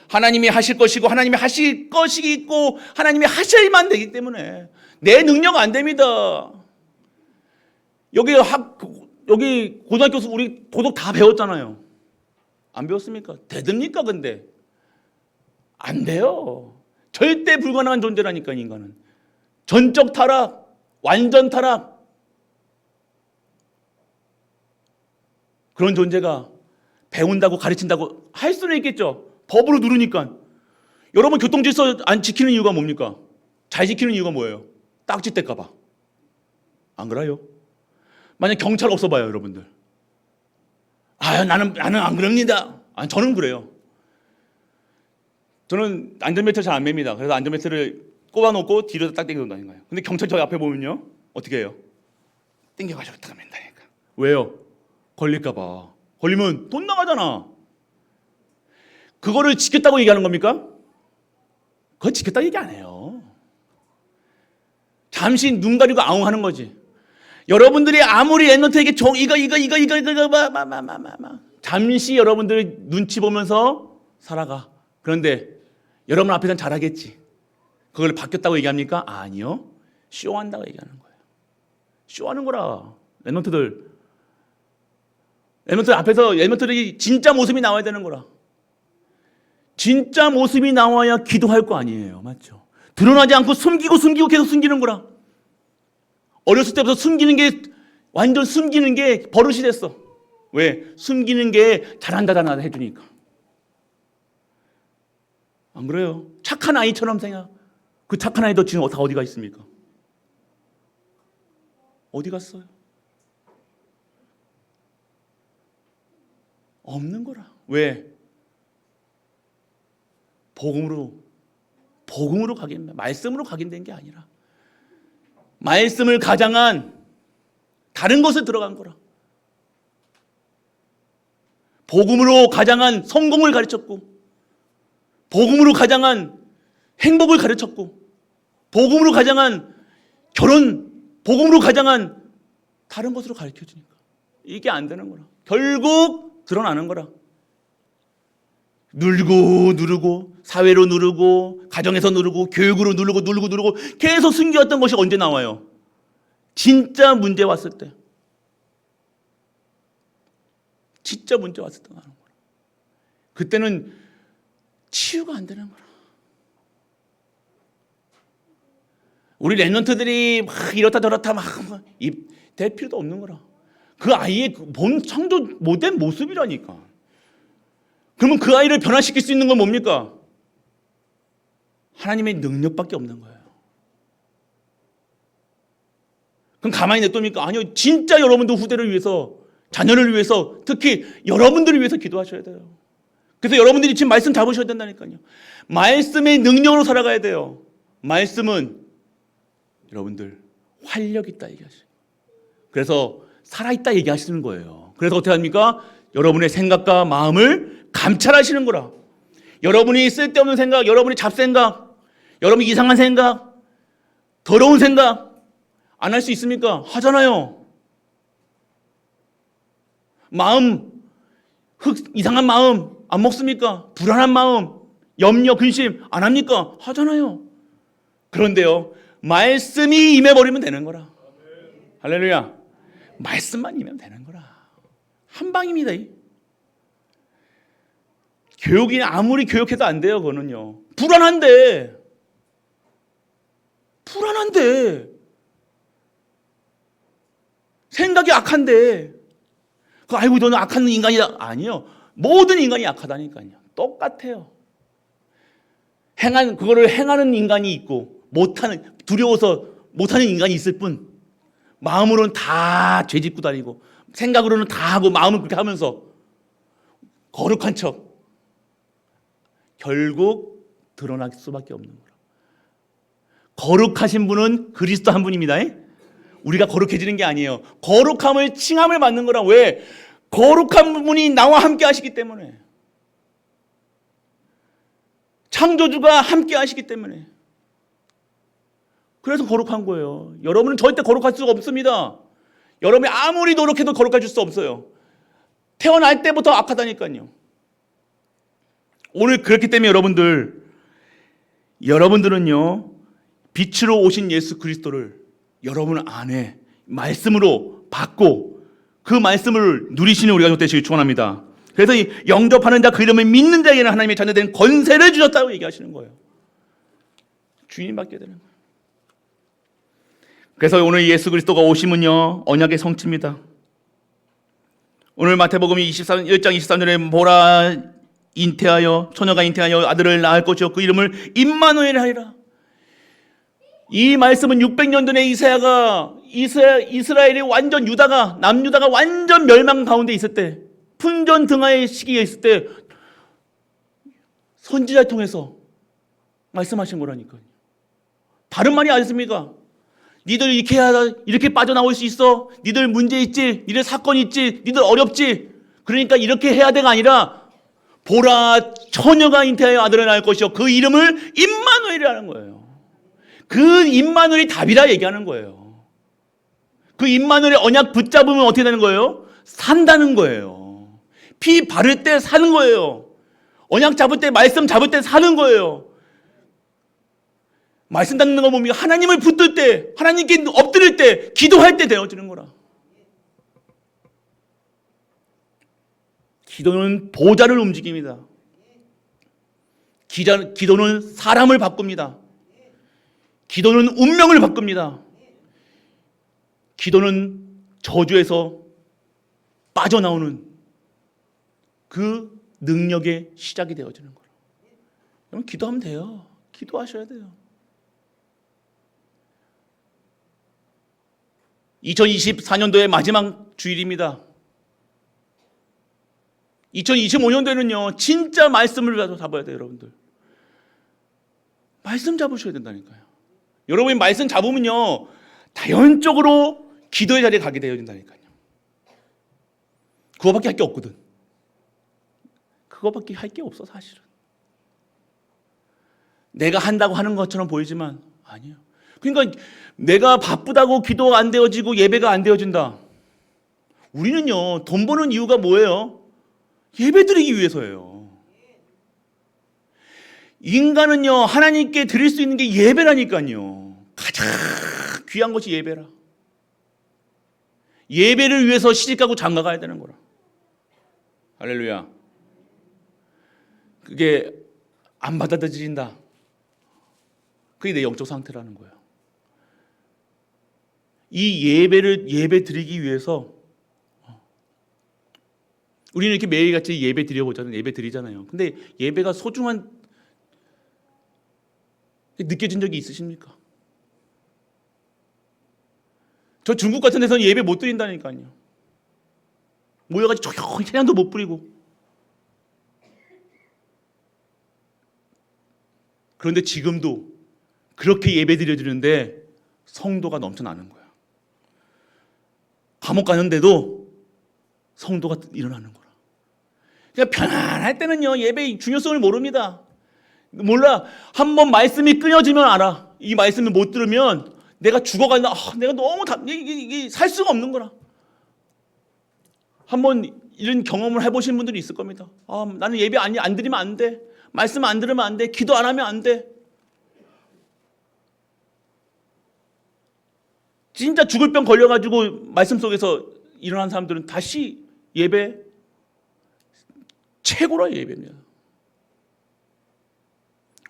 하나님이 하실 것이고 하나님이 하실 것이 있고 하나님이 하셔야만 되기 때문에 내 능력 안 됩니다. 여기 고등학교 우리 도덕 다 배웠잖아요. 안 배웠습니까? 되듭니까? 근데 안 돼요. 절대 불가능한 존재라니까 인간은. 전적 타락, 완전 타락. 그런 존재가 배운다고 가르친다고 할 수는 있겠죠. 법으로 누르니까. 여러분 교통질서 안 지키는 이유가 뭡니까? 잘 지키는 이유가 뭐예요? 딱지 뗄까 봐. 안 그래요? 만약 경찰 없어봐요 여러분들. 나는 안 그럽니다. 저는 그래요. 저는 안전벨트를 잘 안 맵니다. 그래서 안전벨트를 꼽아놓고 뒤로 딱 당겨 다니는. 근데 경찰 저 앞에 보면요 어떻게 해요? 당겨가지고 딱 맨다니까. 왜요? 걸릴까 봐. 걸리면 돈 나가잖아. 그거를 지켰다고 얘기하는 겁니까? 그거 지켰다고 얘기 안 해요. 잠시 눈 가리고 아웅하는 거지. 여러분들이 아무리 랩런트에게 이거 잠시 여러분들 눈치 보면서 살아가. 그런데 여러분 앞에서는 잘하겠지. 그걸 바뀌었다고 얘기합니까? 아니요. 쇼한다고 얘기하는 거예요. 쇼하는 거라. 랩런트들 앞에서 랩런트들이 진짜 모습이 나와야 되는 거라. 진짜 모습이 나와야 기도할 거 아니에요. 맞죠? 드러나지 않고 숨기고 계속 숨기는 거라. 어렸을 때부터 숨기는 게 완전 숨기는 게 버릇이 됐어. 왜? 숨기는 게 잘한다 해주니까. 안 그래요? 착한 아이처럼 생각. 그 착한 아이도 지금 다 어디가 있습니까? 어디 갔어요? 없는 거라. 왜? 복음으로 각인, 말씀으로 각인된 게 아니라 말씀을 가장한 다른 것을 들어간 거라. 복음으로 가장한 성공을 가르쳤고, 복음으로 가장한 행복을 가르쳤고, 복음으로 가장한 결혼, 복음으로 가장한 다른 것으로 가르쳐 주니까 이게 안 되는 거라. 결국 드러나는 거라. 누르고 사회로 누르고 가정에서 누르고 교육으로 누르고 계속 숨겨왔던 것이 언제 나와요? 진짜 문제 왔을 때. 진짜 문제 왔을 때 나오는 거라. 그때는 치유가 안 되는 거라. 우리 랩런트들이 막 이렇다 저렇다 막 될 필요도 없는 거라. 그 아이의 본 창조 못된 모습이라니까. 그러면 그 아이를 변화시킬 수 있는 건 뭡니까? 하나님의 능력밖에 없는 거예요. 그럼 가만히 냅둡니까? 아니요. 진짜 여러분도 후대를 위해서, 자녀를 위해서, 특히 여러분들을 위해서 기도하셔야 돼요. 그래서 여러분들이 지금 말씀 잡으셔야 된다니까요. 말씀의 능력으로 살아가야 돼요. 말씀은 여러분들 활력 있다 얘기하시고, 그래서 살아있다 얘기하시는 거예요. 그래서 어떻게 합니까? 여러분의 생각과 마음을 감찰하시는 거라. 여러분이 쓸데없는 생각, 여러분이 잡생각, 여러분이 이상한 생각, 더러운 생각 안 할 수 있습니까? 하잖아요. 마음, 이상한 마음 안 먹습니까? 불안한 마음, 염려, 근심 안 합니까? 하잖아요. 그런데요, 말씀이 임해버리면 되는 거라. 할렐루야. 말씀만 임하면 되는 거라. 한 방입니다. 교육이 아무리 교육해도 안 돼요. 그거는요. 불안한데 생각이 악한데 아이고 너는 악한 인간이다. 아니요. 모든 인간이 악하다니까요. 똑같아요. 그거를 행하는 인간이 있고 두려워서 못하는 인간이 있을 뿐, 마음으로는 다 죄짓고 다니고 생각으로는 다 하고 마음은 그렇게 하면서 거룩한 척, 결국 드러날 수밖에 없는 거라. 거룩하신 분은 그리스도 한 분입니다. 우리가 거룩해지는 게 아니에요. 거룩함을 칭함을 받는 거라. 왜? 거룩한 분이 나와 함께 하시기 때문에. 창조주가 함께 하시기 때문에. 그래서 거룩한 거예요. 여러분은 절대 거룩할 수가 없습니다. 여러분이 아무리 노력해도 거룩할 수 없어요. 태어날 때부터 악하다니까요. 오늘 그렇기 때문에 여러분들은요, 빛으로 오신 예수 그리스도를 여러분 안에 말씀으로 받고 그 말씀을 누리시는 우리가 되시길 축원합니다. 그래서 이 영접하는 자, 그 이름을 믿는 자에게는 하나님의 자녀된 권세를 주셨다고 얘기하시는 거예요. 주인 받게 되는 거예요. 그래서 오늘 예수 그리스도가 오심은요, 언약의 성취입니다. 오늘 마태복음 1장 23절에 보라 처녀가 잉태하여 아들을 낳을 것이요 그 이름을 임마누엘 하리라. 이 말씀은 600년 전에 이스라엘이 완전 남유다가 완전 멸망 가운데 있을 때, 풍전 등하의 시기에 있을 때 선지자를 통해서 말씀하신 거라니까요. 다른 말이 아니습니까? 니들 이렇게 빠져나올 수 있어? 니들 문제 있지? 니들 사건 있지? 니들 어렵지? 그러니까 이렇게 해야 돼가 아니라 보라 처녀가 잉태하여 아들을 낳을 것이요 그 이름을 임마누엘이라는 거예요. 그 임마누엘이 답이라 얘기하는 거예요. 그 임마누엘의 언약 붙잡으면 어떻게 되는 거예요? 산다는 거예요. 피 바를 때 사는 거예요. 언약 잡을 때, 말씀 잡을 때 사는 거예요. 말씀 닫는 거 뭡니까? 하나님을 붙들 때, 하나님께 엎드릴 때, 기도할 때 되어지는 거라. 기도는 보좌를 움직입니다. 기도는 사람을 바꿉니다. 기도는 운명을 바꿉니다. 기도는 저주에서 빠져나오는 그 능력의 시작이 되어지는 거예요. 여러분 기도하면 돼요. 기도하셔야 돼요. 2024년도의 마지막 주일입니다. 2025년도에는요 진짜 말씀을 잡아야 돼요. 여러분들 말씀 잡으셔야 된다니까요. 여러분이 말씀 잡으면요 자연적으로 기도의 자리에 가게 되어진다니까요. 그거밖에 할 게 없거든. 그거밖에 할 게 없어 사실은. 내가 한다고 하는 것처럼 보이지만 아니에요. 그러니까 내가 바쁘다고 기도가 안 되어지고 예배가 안 되어진다. 우리는요 돈 버는 이유가 뭐예요? 예배 드리기 위해서예요. 인간은요 하나님께 드릴 수 있는 게 예배라니까요. 가장 귀한 것이 예배라. 예배를 위해서 시집가고 장가가야 되는 거라. 할렐루야. 그게 안 받아들여진다. 그게 내 영적 상태라는 거예요. 이 예배 드리기 위해서 우리는 이렇게 매일같이 예배 드려보잖아요. 예배 드리잖아요. 근데 예배가 소중한 느껴진 적이 있으십니까? 저 중국 같은 데서는 예배 못 드린다니까요. 모여가지고 조용히 찬양도 못 부리고. 그런데 지금도 그렇게 예배 드려지는데 성도가 넘쳐나는 거야. 감옥 가는데도 성도가 일어나는 거라. 그러니까 편안할 때는요 예배의 중요성을 모릅니다. 몰라. 한번 말씀이 끊어지면 알아. 이 말씀을 못 들으면 내가 죽어간다. 내가 너무 살 수가 없는 거라. 한번 이런 경험을 해보신 분들이 있을 겁니다. 나는 예배 안 드리면 안 돼. 말씀 안 들으면 안 돼. 기도 안 하면 안 돼. 진짜 죽을 병 걸려가지고 말씀 속에서 일어난 사람들은 다시 예배 최고라 예배입니다.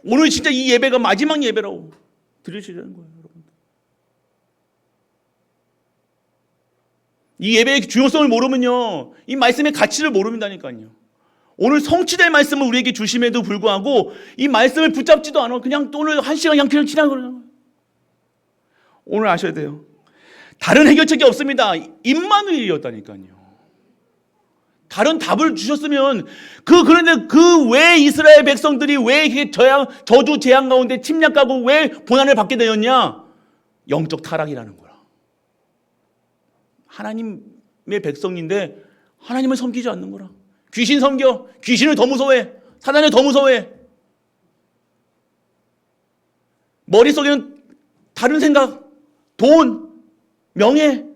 오늘 진짜 이 예배가 마지막 예배라고 들으시려는 거예요, 여러분. 이 예배의 중요성을 모르면요, 이 말씀의 가치를 모른다니까요. 오늘 성취될 말씀을 우리에게 주심에도 불구하고 이 말씀을 붙잡지도 않아. 그냥 또 오늘 한 시간 그냥 지나가는. 오늘 아셔야 돼요. 다른 해결책이 없습니다. 임마누엘이었다니까요. 다른 답을 주셨으면 그런데 그 왜 이스라엘 백성들이 왜 저주 재앙 가운데 침략하고 왜 고난을 받게 되었냐? 영적 타락이라는 거야. 하나님의 백성인데 하나님을 섬기지 않는 거라. 귀신 섬겨. 귀신을 더 무서워해. 사단을 더 무서워해. 머릿속에는 다른 생각, 돈, 명예,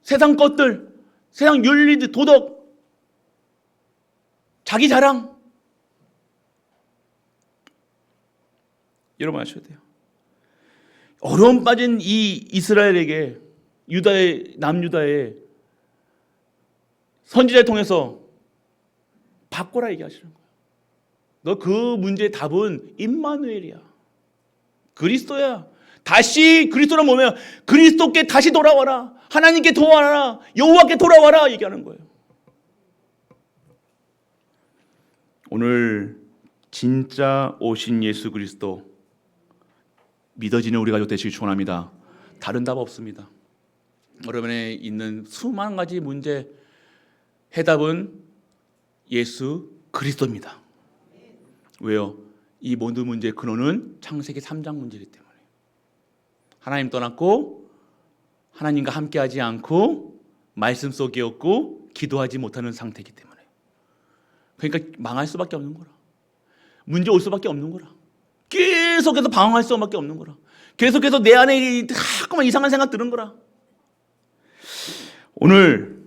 세상 것들, 세상 윤리, 도덕, 자기 자랑. 여러분 아셔야 돼요. 어려움 빠진 이 이스라엘에게 남유다의 선지자를 통해서 바꿔라 얘기하시는 거예요. 너 그 문제의 답은 임마누엘이야. 그리스도야. 다시 그리스도라 뭐면 그리스도께 다시 돌아와라. 하나님께 돌아와라. 여호와께 돌아와라 얘기하는 거예요. 오늘 진짜 오신 예수 그리스도 믿어지는 우리가 되시기 축원합니다. 다른 답 없습니다. 여러분에 있는 수만 가지 문제 해답은 예수 그리스도입니다. 왜요? 이 모든 문제의 근원은 창세기 3장 문제이기 때문에 하나님 떠났고 하나님과 함께하지 않고 말씀 속에 없고 기도하지 못하는 상태이기 때문에 그러니까 망할 수밖에 없는 거라. 문제 올 수밖에 없는 거라. 계속해서 방황할 수밖에 없는 거라. 계속해서 내 안에 자꾸만 이상한 생각 드는 거라. 오늘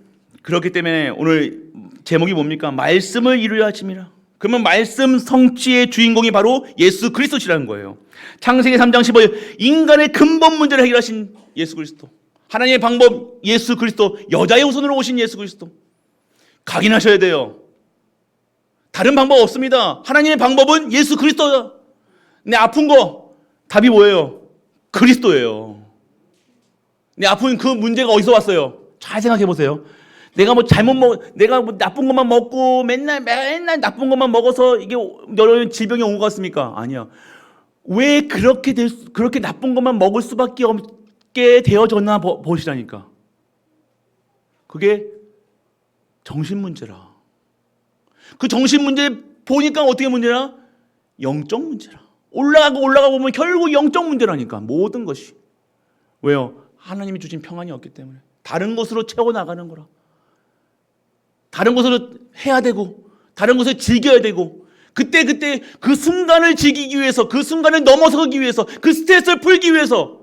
그렇기 때문에 오늘 제목이 뭡니까? 말씀을 이루려 하심이라. 그러면 말씀 성취의 주인공이 바로 예수 그리스도시라는 거예요. 창세기 3장 15절 인간의 근본 문제를 해결하신 예수 그리스도. 하나님의 방법 예수 그리스도. 여자의 후손으로 오신 예수 그리스도. 각인하셔야 돼요. 다른 방법 없습니다. 하나님의 방법은 예수 그리스도다. 내 아픈 거 답이 뭐예요? 그리스도예요. 내 아픈 그 문제가 어디서 왔어요? 잘 생각해 보세요. 내가 내가 뭐 나쁜 것만 먹고 맨날 나쁜 것만 먹어서 이게 여러 질병이 온 것 같습니까? 아니야. 왜 그렇게 나쁜 것만 먹을 수밖에 없게 되어졌나 보시라니까. 그게 정신 문제라. 그 정신 문제 보니까 어떻게 문제라? 영적 문제라. 올라가 보면 결국 영적 문제라니까. 모든 것이. 왜요? 하나님이 주신 평안이 없기 때문에. 다른 것으로 채워나가는 거라. 다른 것으로 해야 되고, 다른 것을 즐겨야 되고, 그때 그 순간을 즐기기 위해서, 그 순간을 넘어서기 위해서, 그 스트레스를 풀기 위해서,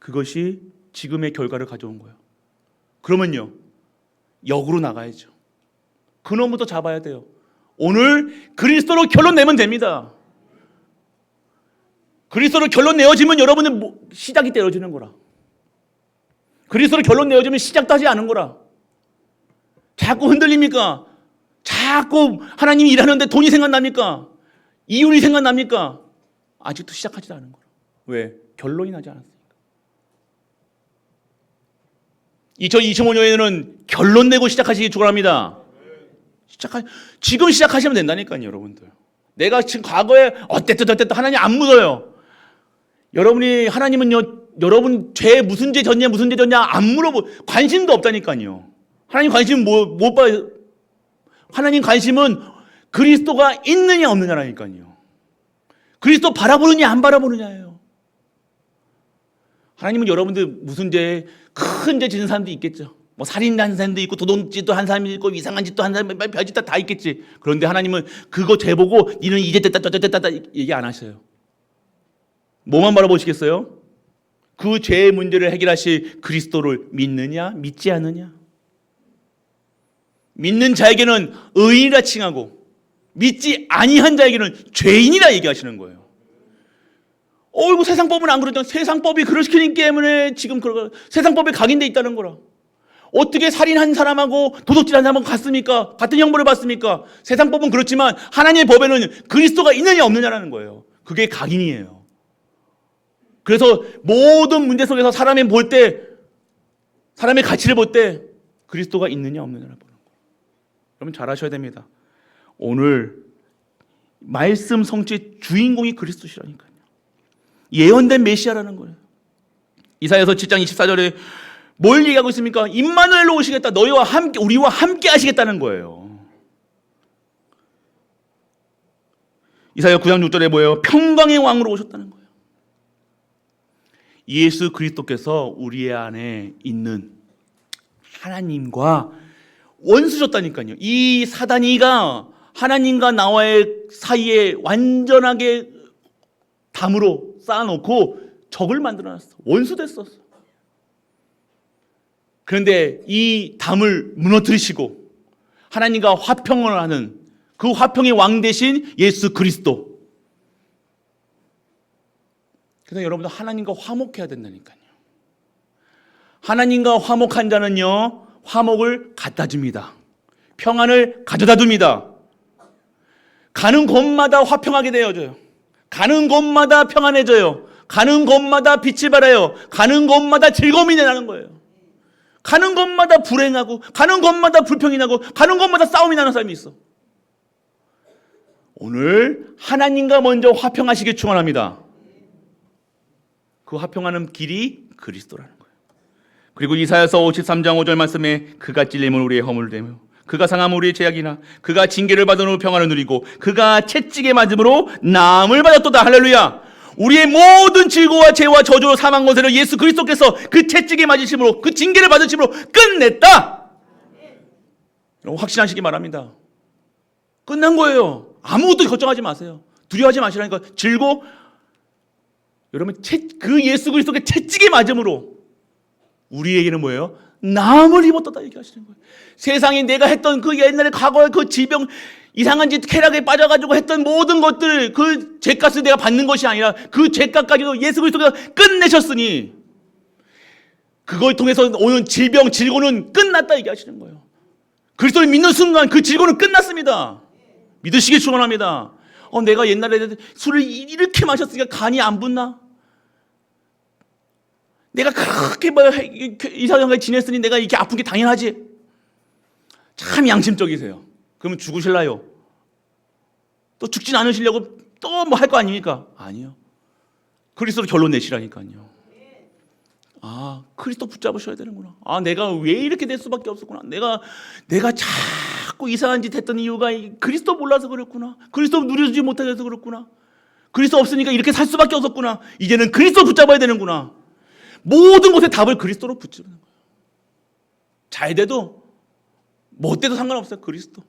그것이 지금의 결과를 가져온 거예요. 그러면요, 역으로 나가야죠. 근원부터 잡아야 돼요. 오늘 그리스도로 결론 내면 됩니다. 그리스도로 결론 내어지면 여러분은 시작이 떼어지는 거라. 그리스도로 결론 내어지면 시작도 하지 않은 거라. 자꾸 흔들립니까? 자꾸 하나님이 일하는데 돈이 생각납니까? 이윤이 생각납니까? 아직도 시작하지 않은 거라. 왜? 결론이 나지 않았으니까. 2025년에는 결론 내고 시작하시기 축원합니다. 지금 시작하시면 된다니까요, 여러분들. 내가 지금 과거에 어땠든 하나님 안 묻어요. 하나님은요, 여러분 죄 무슨 죄 졌냐 안 관심도 없다니까요. 하나님 관심은 못 봐요. 하나님 관심은 그리스도가 있느냐 없느냐라니까요. 그리스도 바라보느냐 안 바라보느냐예요. 하나님은 여러분들 무슨 큰 죄 지는 사람도 있겠죠. 뭐 살인한 사람도 있고 도둑질도 한 사람이 있고 이상한 짓도 한 사람이 별짓 다 있겠지. 그런데 하나님은 그거 죄 보고 니는 이제 됐다 얘기 안 하셔요. 뭐만 바라보시겠어요? 그 죄의 문제를 해결하실 그리스도를 믿느냐 믿지 않느냐. 믿는 자에게는 의인이라 칭하고 믿지 아니한 자에게는 죄인이라 얘기하시는 거예요. 이거 세상법은 안 그러죠. 세상법이 그렇기 때문에 지금 세상법에 각인돼 있다는 거라. 어떻게 살인한 사람하고 도둑질한 사람하고 같습니까? 같은 형벌을 받습니까? 세상법은 그렇지만 하나님의 법에는 그리스도가 있느냐 없느냐라는 거예요. 그게 각인이에요. 그래서 모든 문제 속에서 사람의 가치를 볼 때 그리스도가 있느냐 없느냐를 보는 거예요. 여러분 잘 아셔야 됩니다. 오늘 말씀 성취의 주인공이 그리스도시라니까요. 예언된 메시아라는 거예요. 이사야서 7장 24절에 뭘 얘기하고 있습니까? 임마누엘로 오시겠다. 우리와 함께 하시겠다는 거예요. 이사야 9장 6절에 뭐예요? 평강의 왕으로 오셨다는 거예요. 예수 그리스도께서 우리 안에 있는 하나님과 원수셨다니까요. 이 사단이가 하나님과 나와의 사이에 완전하게 담으로 쌓아놓고 적을 만들어놨어. 원수 됐었어. 그런데 이 담을 무너뜨리시고 하나님과 화평을 하는 그 화평의 왕 대신 예수 그리스도. 그래서 여러분들 하나님과 화목해야 된다니까요. 하나님과 화목한 자는요, 화목을 갖다 줍니다. 평안을 가져다 줍니다. 가는 곳마다 화평하게 되어져요. 가는 곳마다 평안해져요. 가는 곳마다 빛을 발해요. 가는 곳마다 즐거움이 나는 거예요. 가는 곳마다 불행하고, 가는 곳마다 불평이 나고, 가는 곳마다 싸움이 나는 사람이 있어. 오늘 하나님과 먼저 화평하시길 축원합니다. 그 화평하는 길이 그리스도라는 거예요. 그리고 이사야서 53장 5절 말씀에 그가 찔림은 우리의 허물을 대며 그가 상함은 우리의 죄악이나 그가 징계를 받은 후 평안을 누리고 그가 채찍에 맞음으로 나음을 받았도다. 할렐루야. 우리의 모든 질고와 죄와 저주와 사망 권세를 예수 그리스도께서 그 채찍에 맞으심으로 그 징계를 받으심으로 끝냈다. 확신하시기 바랍니다. 끝난 거예요. 아무것도 걱정하지 마세요. 두려워하지 마시라니까. 여러분 그 예수 그리스도의 채찍에 맞음으로 우리에게는 뭐예요? 나음을 입었다 얘기하시는 거예요. 세상에 내가 했던 그 옛날에 과거의 그 질병 이상한 짓 쾌락에 빠져가지고 했던 모든 것들 그 죄값을 내가 받는 것이 아니라 그 죄값까지도 예수 그리스도가 끝내셨으니 그걸 통해서 오는 질병 질고는 끝났다 얘기하시는 거예요. 그리스도를 믿는 순간 그 질고는 끝났습니다. 믿으시길 축원합니다. 내가 옛날에 술을 이렇게 마셨으니까 간이 안 붙나? 내가 그렇게 뭐 이사장과 지냈으니 내가 이렇게 아픈 게 당연하지. 참 양심적이세요. 그러면 죽으실라요? 또 죽진 않으시려고 또 뭐 할 거 아닙니까? 아니요. 그리스도로 결론 내시라니까요. 아, 그리스도 붙잡으셔야 되는구나. 아, 내가 왜 이렇게 될 수밖에 없었구나. 내가 자꾸 이상한 짓 했던 이유가 그리스도 몰라서 그랬구나. 그리스도 누리지 못하게 해서 그렇구나. 그리스도 없으니까 이렇게 살 수밖에 없었구나. 이제는 그리스도 붙잡아야 되는구나. 모든 것의 답을 그리스도로 붙잡는 거예요. 잘 돼도 못 돼도 상관없어요. 그리스도.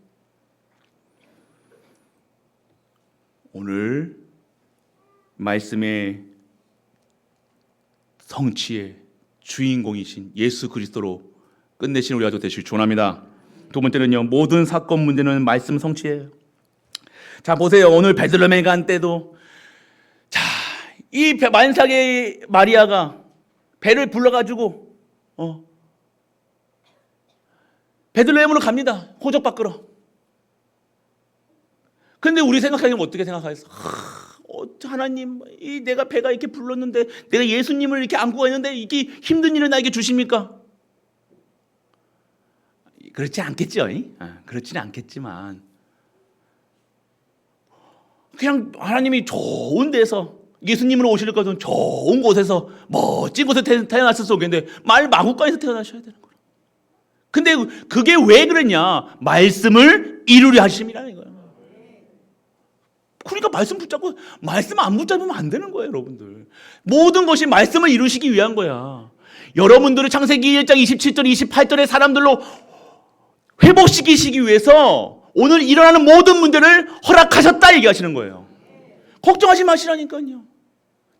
오늘 말씀의 성취의 주인공이신 예수 그리스도로 끝내신 우리 가족 되시길 축원합니다. 두 번째는요, 모든 사건 문제는 말씀 성취예요. 자, 보세요. 오늘 베들레헴에 간 때도, 자, 이 만삭의 마리아가 배를 불러가지고 베들레헴으로 갑니다. 호적 바꾸러. 근데 우리 생각하면 어떻게 생각하겠어? 하나님, 내가 배가 이렇게 불렀는데, 내가 예수님을 이렇게 안고 가는데 이게 힘든 일을 나에게 주십니까? 그렇지 않겠죠. 그렇지는 않겠지만 그냥 하나님이 좋은 데서 예수님으로 오실 것은 좋은 곳에서 멋진 곳에 태어났을 수 없겠는데 말 마구간에서 태어나셔야 되는 거예요. 근데 그게 왜 그랬냐? 말씀을 이루려 하심이라는 거예요. 그러니까 말씀 붙잡고, 말씀 안 붙잡으면 안 되는 거예요, 여러분들. 모든 것이 말씀을 이루시기 위한 거야. 여러분들을 창세기 1장 27절 28절의 사람들로 회복시키시기 위해서 오늘 일어나는 모든 문제를 허락하셨다 얘기하시는 거예요. 걱정하지 마시라니까요.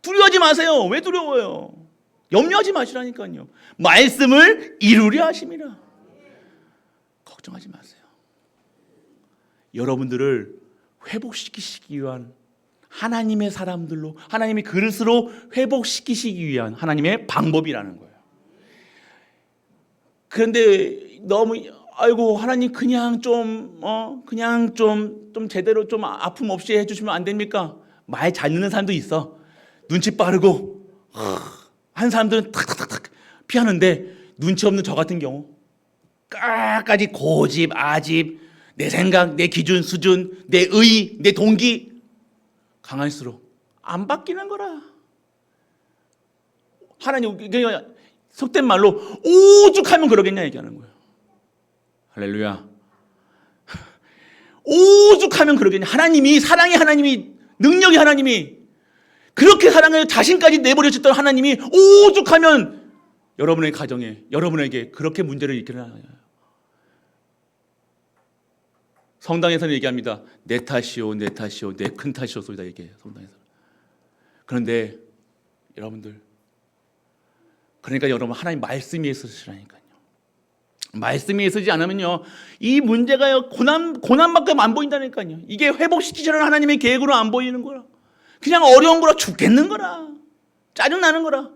두려워하지 마세요. 왜 두려워요? 염려하지 마시라니까요. 말씀을 이루려 하심이라. 걱정하지 마세요. 여러분들을 회복시키시기 위한 하나님의 사람들로, 하나님의 그릇으로 회복시키시기 위한 하나님의 방법이라는 거예요. 그런데 너무 아이고 하나님 그냥 좀 제대로 좀 아픔 없이 해주시면 안 됩니까? 말 잘 듣는 사람도 있어. 눈치 빠르고 한 사람들은 탁탁탁탁 피하는데 눈치 없는 저 같은 경우 끝까지 고집, 아집, 내 생각, 내 기준, 수준, 내 의, 내 동기 강할수록 안 바뀌는 거라. 하나님 그냥 속된 말로 오죽하면 그러겠냐 얘기하는 거예요. 할렐루야. 오죽하면 그러겠냐. 하나님이, 사랑의 하나님이, 능력의 하나님이, 그렇게 사랑해 자신까지 내버려졌던 하나님이 오죽하면 여러분의 가정에, 여러분에게 그렇게 문제를 일으키나요. 성당에서는 얘기합니다. 내 탓이요, 내 탓이요, 내 큰 탓이요 소리다 얘기해요. 성당에서. 그런데 여러분들, 그러니까 여러분 하나님 말씀이 있으시라니까요. 말씀이 있으지 않으면요, 이 문제가요 고난밖에 안 보인다니까요. 이게 회복시키시라는 하나님의 계획으로 안 보이는 거라. 그냥 어려운 거라, 죽겠는 거라, 짜증 나는 거라.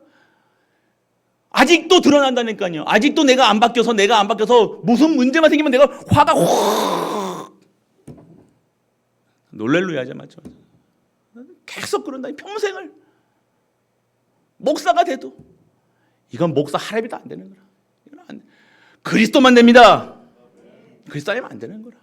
아직도 드러난다니까요. 아직도 내가 안 바뀌어서 무슨 문제만 생기면 내가 화가 확 놀랄루야 하자 맞죠? 계속 그런다. 평생을 목사가 돼도 이건 목사 하랩이도 안 되는 거라. 이건 안 돼. 그리스도만 됩니다. 그리스도 아니면 안 되는 거라.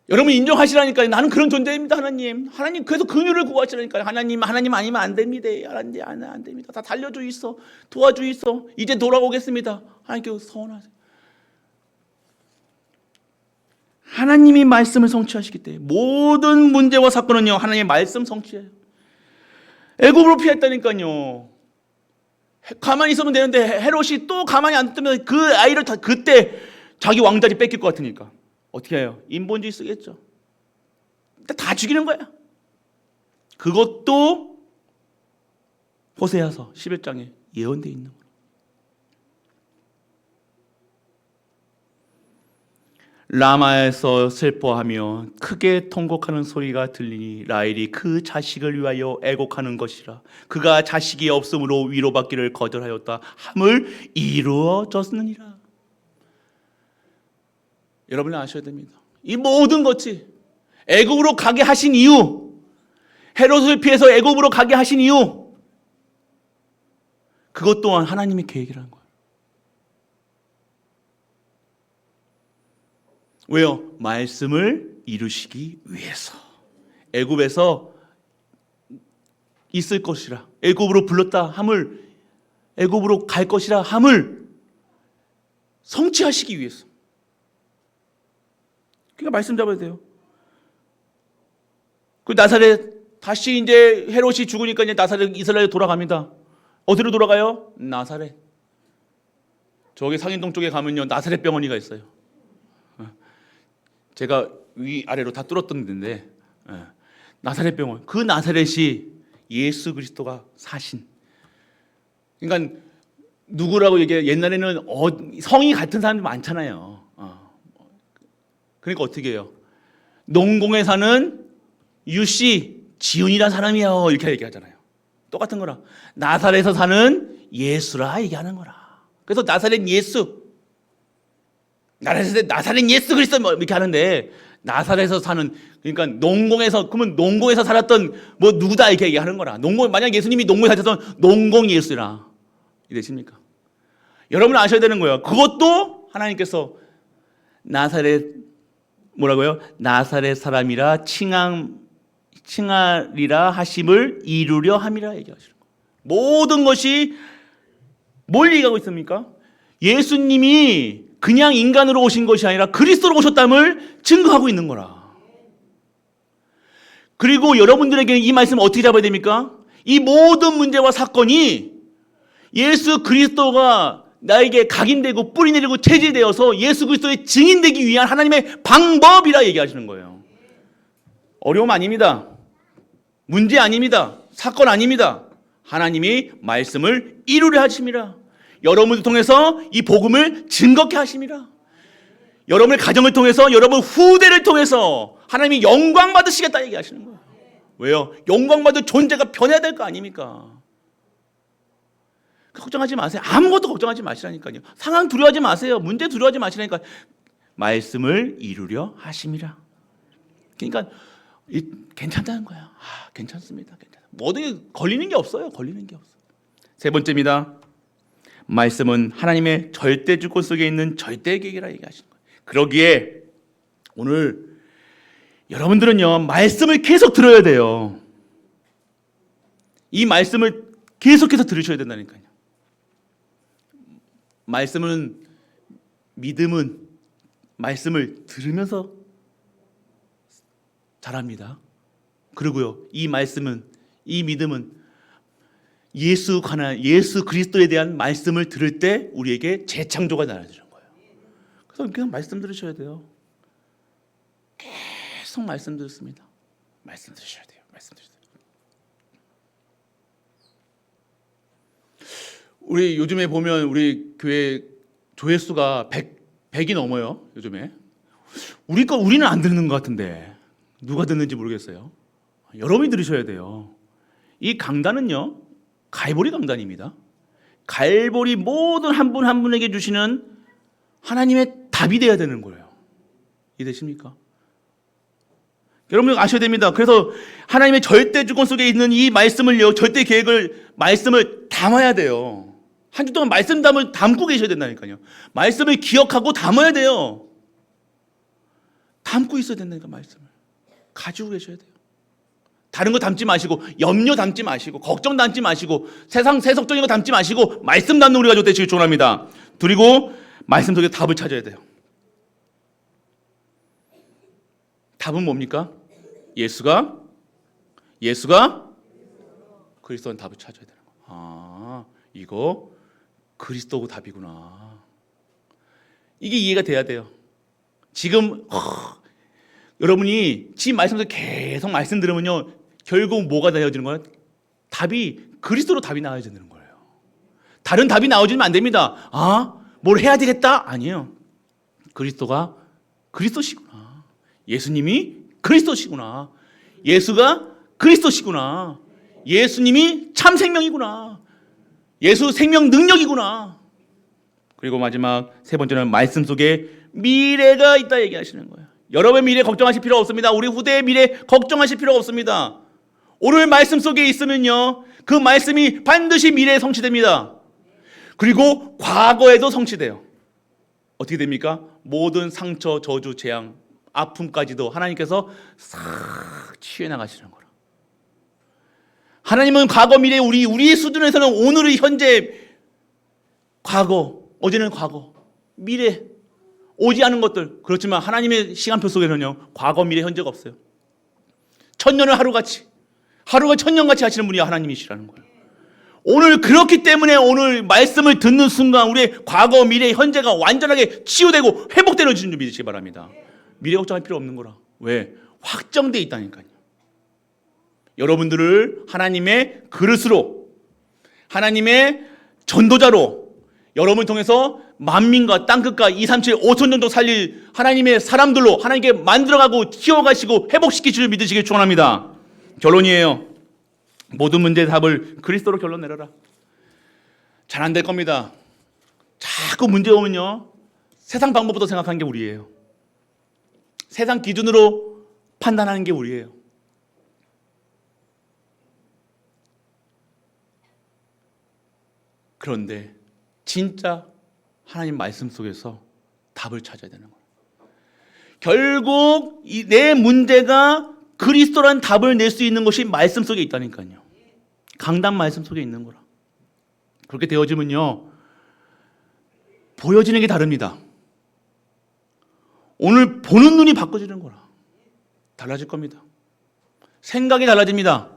여러분 인정하시라니까요. 나는 그런 존재입니다. 하나님 그래서 긍휼을 구하시라니까요. 하나님 아니면 안 됩니다. 안 됩니다. 다 달려주 있어, 도와주 있어, 이제 돌아오겠습니다. 하나님께 서원하세요. 하나님이 말씀을 성취하시기 때문에 모든 문제와 사건은요 하나님의 말씀 성취예요. 애굽으로 피했다니까요. 가만히 있으면 되는데 헤롯이 또 가만히 안 두면 그 아이를 다 그때 자기 왕자리 뺏길 것 같으니까 어떻게 해요? 인본주의 쓰겠죠. 다 죽이는 거야. 그것도 호세아서 11장에 예언되어 있는 거예요. 라마에서 슬퍼하며 크게 통곡하는 소리가 들리니 라헬이 그 자식을 위하여 애곡하는 것이라. 그가 자식이 없으므로 위로받기를 거절하였다 함을 이루어졌느니라. 여러분이 아셔야 됩니다. 이 모든 것이 애굽으로 가게 하신 이유, 헤롯을 피해서 애굽으로 가게 하신 이유, 그것 또한 하나님의 계획이라는 거예요. 왜요? 말씀을 이루시기 위해서. 애굽에서 있을 것이라, 애굽으로 불렀다 함을, 애굽으로 갈 것이라 함을 성취하시기 위해서. 그러니까 말씀 잡아야 돼요. 그 나사렛, 다시 이제 헤롯이 죽으니까 이제 나사렛, 이스라엘 돌아갑니다. 어디로 돌아가요? 나사렛. 저기 상인동 쪽에 가면요, 나사렛 병원이가 있어요. 제가 위아래로 다 뚫었던 데인데, 나사렛 병원. 그 나사렛이 예수 그리스도가 사신. 그러니까 누구라고 얘기해? 옛날에는 성이 같은 사람들 많잖아요. 그러니까 어떻게 해요? 농공에 사는 유씨, 지훈이라는 사람이요, 이렇게 얘기하잖아요. 똑같은 거라. 나사렛에서 사는 예수라 얘기하는 거라. 그래서 나사렛 예수, 나사렛 예수 그리스도 뭐 이렇게 하는데, 나사렛에서 사는, 그러니까 농공에서, 그러면 농공에서 살았던 뭐 누구다 이렇게 얘기하는 거라. 만약 예수님이 농공에 사셨던 농공 예수라 이되십니까? 여러분 아셔야 되는 거예요. 그것도 하나님께서 나사렛, 뭐라고요? 나사렛 사람이라 칭하리라 하심을 이루려 함이라 얘기하시는 거예요. 모든 것이 뭘 얘기하고 있습니까? 예수님이 그냥 인간으로 오신 것이 아니라 그리스도로 오셨다를 증거하고 있는 거라. 그리고 여러분들에게 이 말씀을 어떻게 잡아야 됩니까? 이 모든 문제와 사건이 예수 그리스도가 나에게 각인되고 뿌리내리고 체질되어서 예수 그리스도의 증인되기 위한 하나님의 방법이라 얘기하시는 거예요. 어려움 아닙니다. 문제 아닙니다. 사건 아닙니다. 하나님이 말씀을 이루려 하심이라. 여러분을 통해서 이 복음을 증거케 하심이라. 여러분의 가정을 통해서, 여러분 후대를 통해서 하나님이 영광 받으시겠다 얘기하시는 거예요. 왜요? 영광 받을 존재가 변해야 될 거 아닙니까? 걱정하지 마세요. 아무것도 걱정하지 마시라니까요. 상황 두려워하지 마세요. 문제 두려워하지 마시라니까. 말씀을 이루려 하심이라. 그러니까 괜찮다는 거야. 괜찮습니다. 뭐든 걸리는 게 없어요. 걸리는 게 없어요. 세 번째입니다. 말씀은 하나님의 절대 주권 속에 있는 절대 계획이라 얘기하시는 거예요. 그러기에 오늘 여러분들은요, 말씀을 계속 들어야 돼요. 이 말씀을 계속해서 들으셔야 된다니까요. 믿음은 말씀을 들으면서 자랍니다. 그리고요, 이 믿음은 예수 그리스도에 대한 말씀을 들을 때 우리에게 재창조가 나눠지는 거예요. 그래서 그냥 말씀 들으셔야 돼요. 계속 말씀 들었습니다. 말씀 들으셔야 돼요. 말씀 들으셔야 돼요. 우리 요즘에 보면 우리 교회 조회수가 100이 넘어요. 요즘에 우리는 안 듣는 것 같은데 누가 듣는지 모르겠어요. 여러분이 들으셔야 돼요. 이 강단은요, 갈보리 강단입니다. 갈보리 모든 한 분 한 분에게 주시는 하나님의 답이 돼야 되는 거예요. 이해되십니까? 여러분 아셔야 됩니다. 그래서 하나님의 절대 주권 속에 있는 이 말씀을요, 절대 계획을, 말씀을 담아야 돼요. 한 주 동안 말씀 담고 계셔야 된다니까요. 말씀을 기억하고 담아야 돼요. 담고 있어야 된다니까. 말씀을 가지고 계셔야 돼요. 다른 거 담지 마시고, 염려 담지 마시고, 걱정 담지 마시고, 세속적인 거 담지 마시고, 말씀 담는 우리가 되시길 축원합니다. 그리고 말씀 속에 답을 찾아야 돼요. 답은 뭡니까? 예수가 그리스도는 답을 찾아야 되는 거예요. 이거 그리스도고 답이구나. 이게 이해가 돼야 돼요. 지금 여러분이 지금 말씀에서 계속 말씀 들으면요, 결국 뭐가 되어지는 거예요? 답이 그리스도로 답이 나와야 되는 거예요. 다른 답이 나오지면 안 됩니다. 뭘 해야 되겠다? 아니에요. 그리스도가 그리스도시구나. 예수님이 그리스도시구나. 예수가 그리스도시구나. 예수님이 참 생명이구나. 예수 생명 능력이구나. 그리고 마지막 세 번째는 말씀 속에 미래가 있다 얘기하시는 거예요. 여러분의 미래 걱정하실 필요 없습니다. 우리 후대의 미래 걱정하실 필요 없습니다. 오늘 말씀 속에 있으면요, 그 말씀이 반드시 미래에 성취됩니다. 그리고 과거에도 성취돼요. 어떻게 됩니까? 모든 상처, 저주, 재앙, 아픔까지도 하나님께서 싹 치유해 나가시는 거라. 하나님은 과거, 미래, 우리의 수준에서는 오늘의 현재, 과거, 어제는 과거, 미래, 오지 않은 것들. 그렇지만 하나님의 시간표 속에는요, 과거, 미래, 현재가 없어요. 천년을 하루같이, 하루가 천년같이 하시는 분이 하나님이시라는 거예요. 오늘 그렇기 때문에 오늘 말씀을 듣는 순간 우리의 과거, 미래, 현재가 완전하게 치유되고 회복되는 줄 믿으시기 바랍니다. 미래 걱정할 필요 없는 거라. 왜? 확정되어 있다니까요. 여러분들을 하나님의 그릇으로, 하나님의 전도자로, 여러분을 통해서 만민과 땅끝과 2, 3, 7, 5천 정도 살릴 하나님의 사람들로 하나님께 만들어가고 키워가시고 회복시키실 줄 믿으시길 축원합니다. 결론이에요. 모든 문제의 답을 그리스도로 결론 내려라. 잘 안 될 겁니다. 자꾸 문제 오면요, 세상 방법부터 생각하는 게 우리예요. 세상 기준으로 판단하는 게 우리예요. 그런데 진짜 하나님 말씀 속에서 답을 찾아야 되는 거예요. 결국 내 문제가 그리스도라는 답을 낼 수 있는 것이 말씀 속에 있다니까요. 강단 말씀 속에 있는 거라. 그렇게 되어지면요, 보여지는 게 다릅니다. 오늘 보는 눈이 바꿔지는 거라. 달라질 겁니다. 생각이 달라집니다.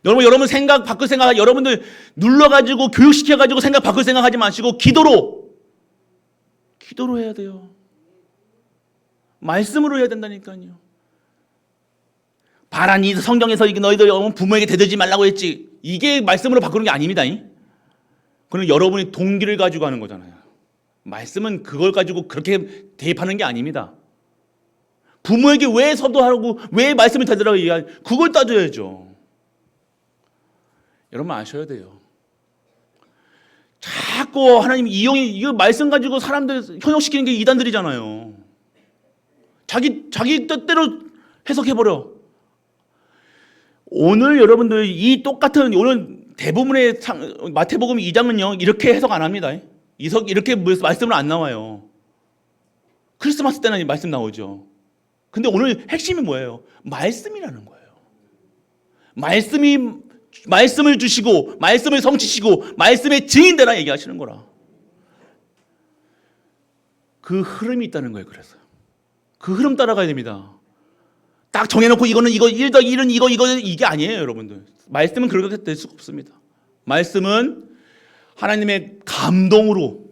여러분 생각 바꿀 생각, 여러분들 눌러가지고 교육시켜가지고 생각 바꿀 생각하지 마시고 기도로 해야 돼요. 말씀으로 해야 된다니까요. 바라니 성경에서 너희들 부모에게 대들지 말라고 했지. 이게 말씀으로 바꾸는 게 아닙니다. 그건 여러분이 동기를 가지고 하는 거잖아요. 말씀은 그걸 가지고 그렇게 대입하는 게 아닙니다. 부모에게 왜 서도하고 왜 말씀을 대들라고 얘기하지? 그걸 따져야죠. 여러분 아셔야 돼요. 자꾸 하나님 이거 말씀 가지고 사람들 현혹시키는 게 이단들이잖아요. 자기 뜻대로 해석해버려. 오늘 여러분들 이 똑같은 오늘 대부분의 마태복음 2장은요 이렇게 해석 안 합니다. 이렇게 말씀을 안 나와요. 크리스마스 때는 말씀 나오죠. 근데 오늘 핵심이 뭐예요? 말씀이라는 거예요. 말씀을 주시고 말씀을 성취시고 말씀의 증인되라 얘기하시는 거라. 그 흐름이 있다는 거예요. 그래서 그 흐름 따라가야 됩니다. 딱 정해놓고 이거는 이거 1+1은 이거 이게 아니에요. 여러분들 말씀은 그렇게 될 수가 없습니다. 말씀은 하나님의 감동으로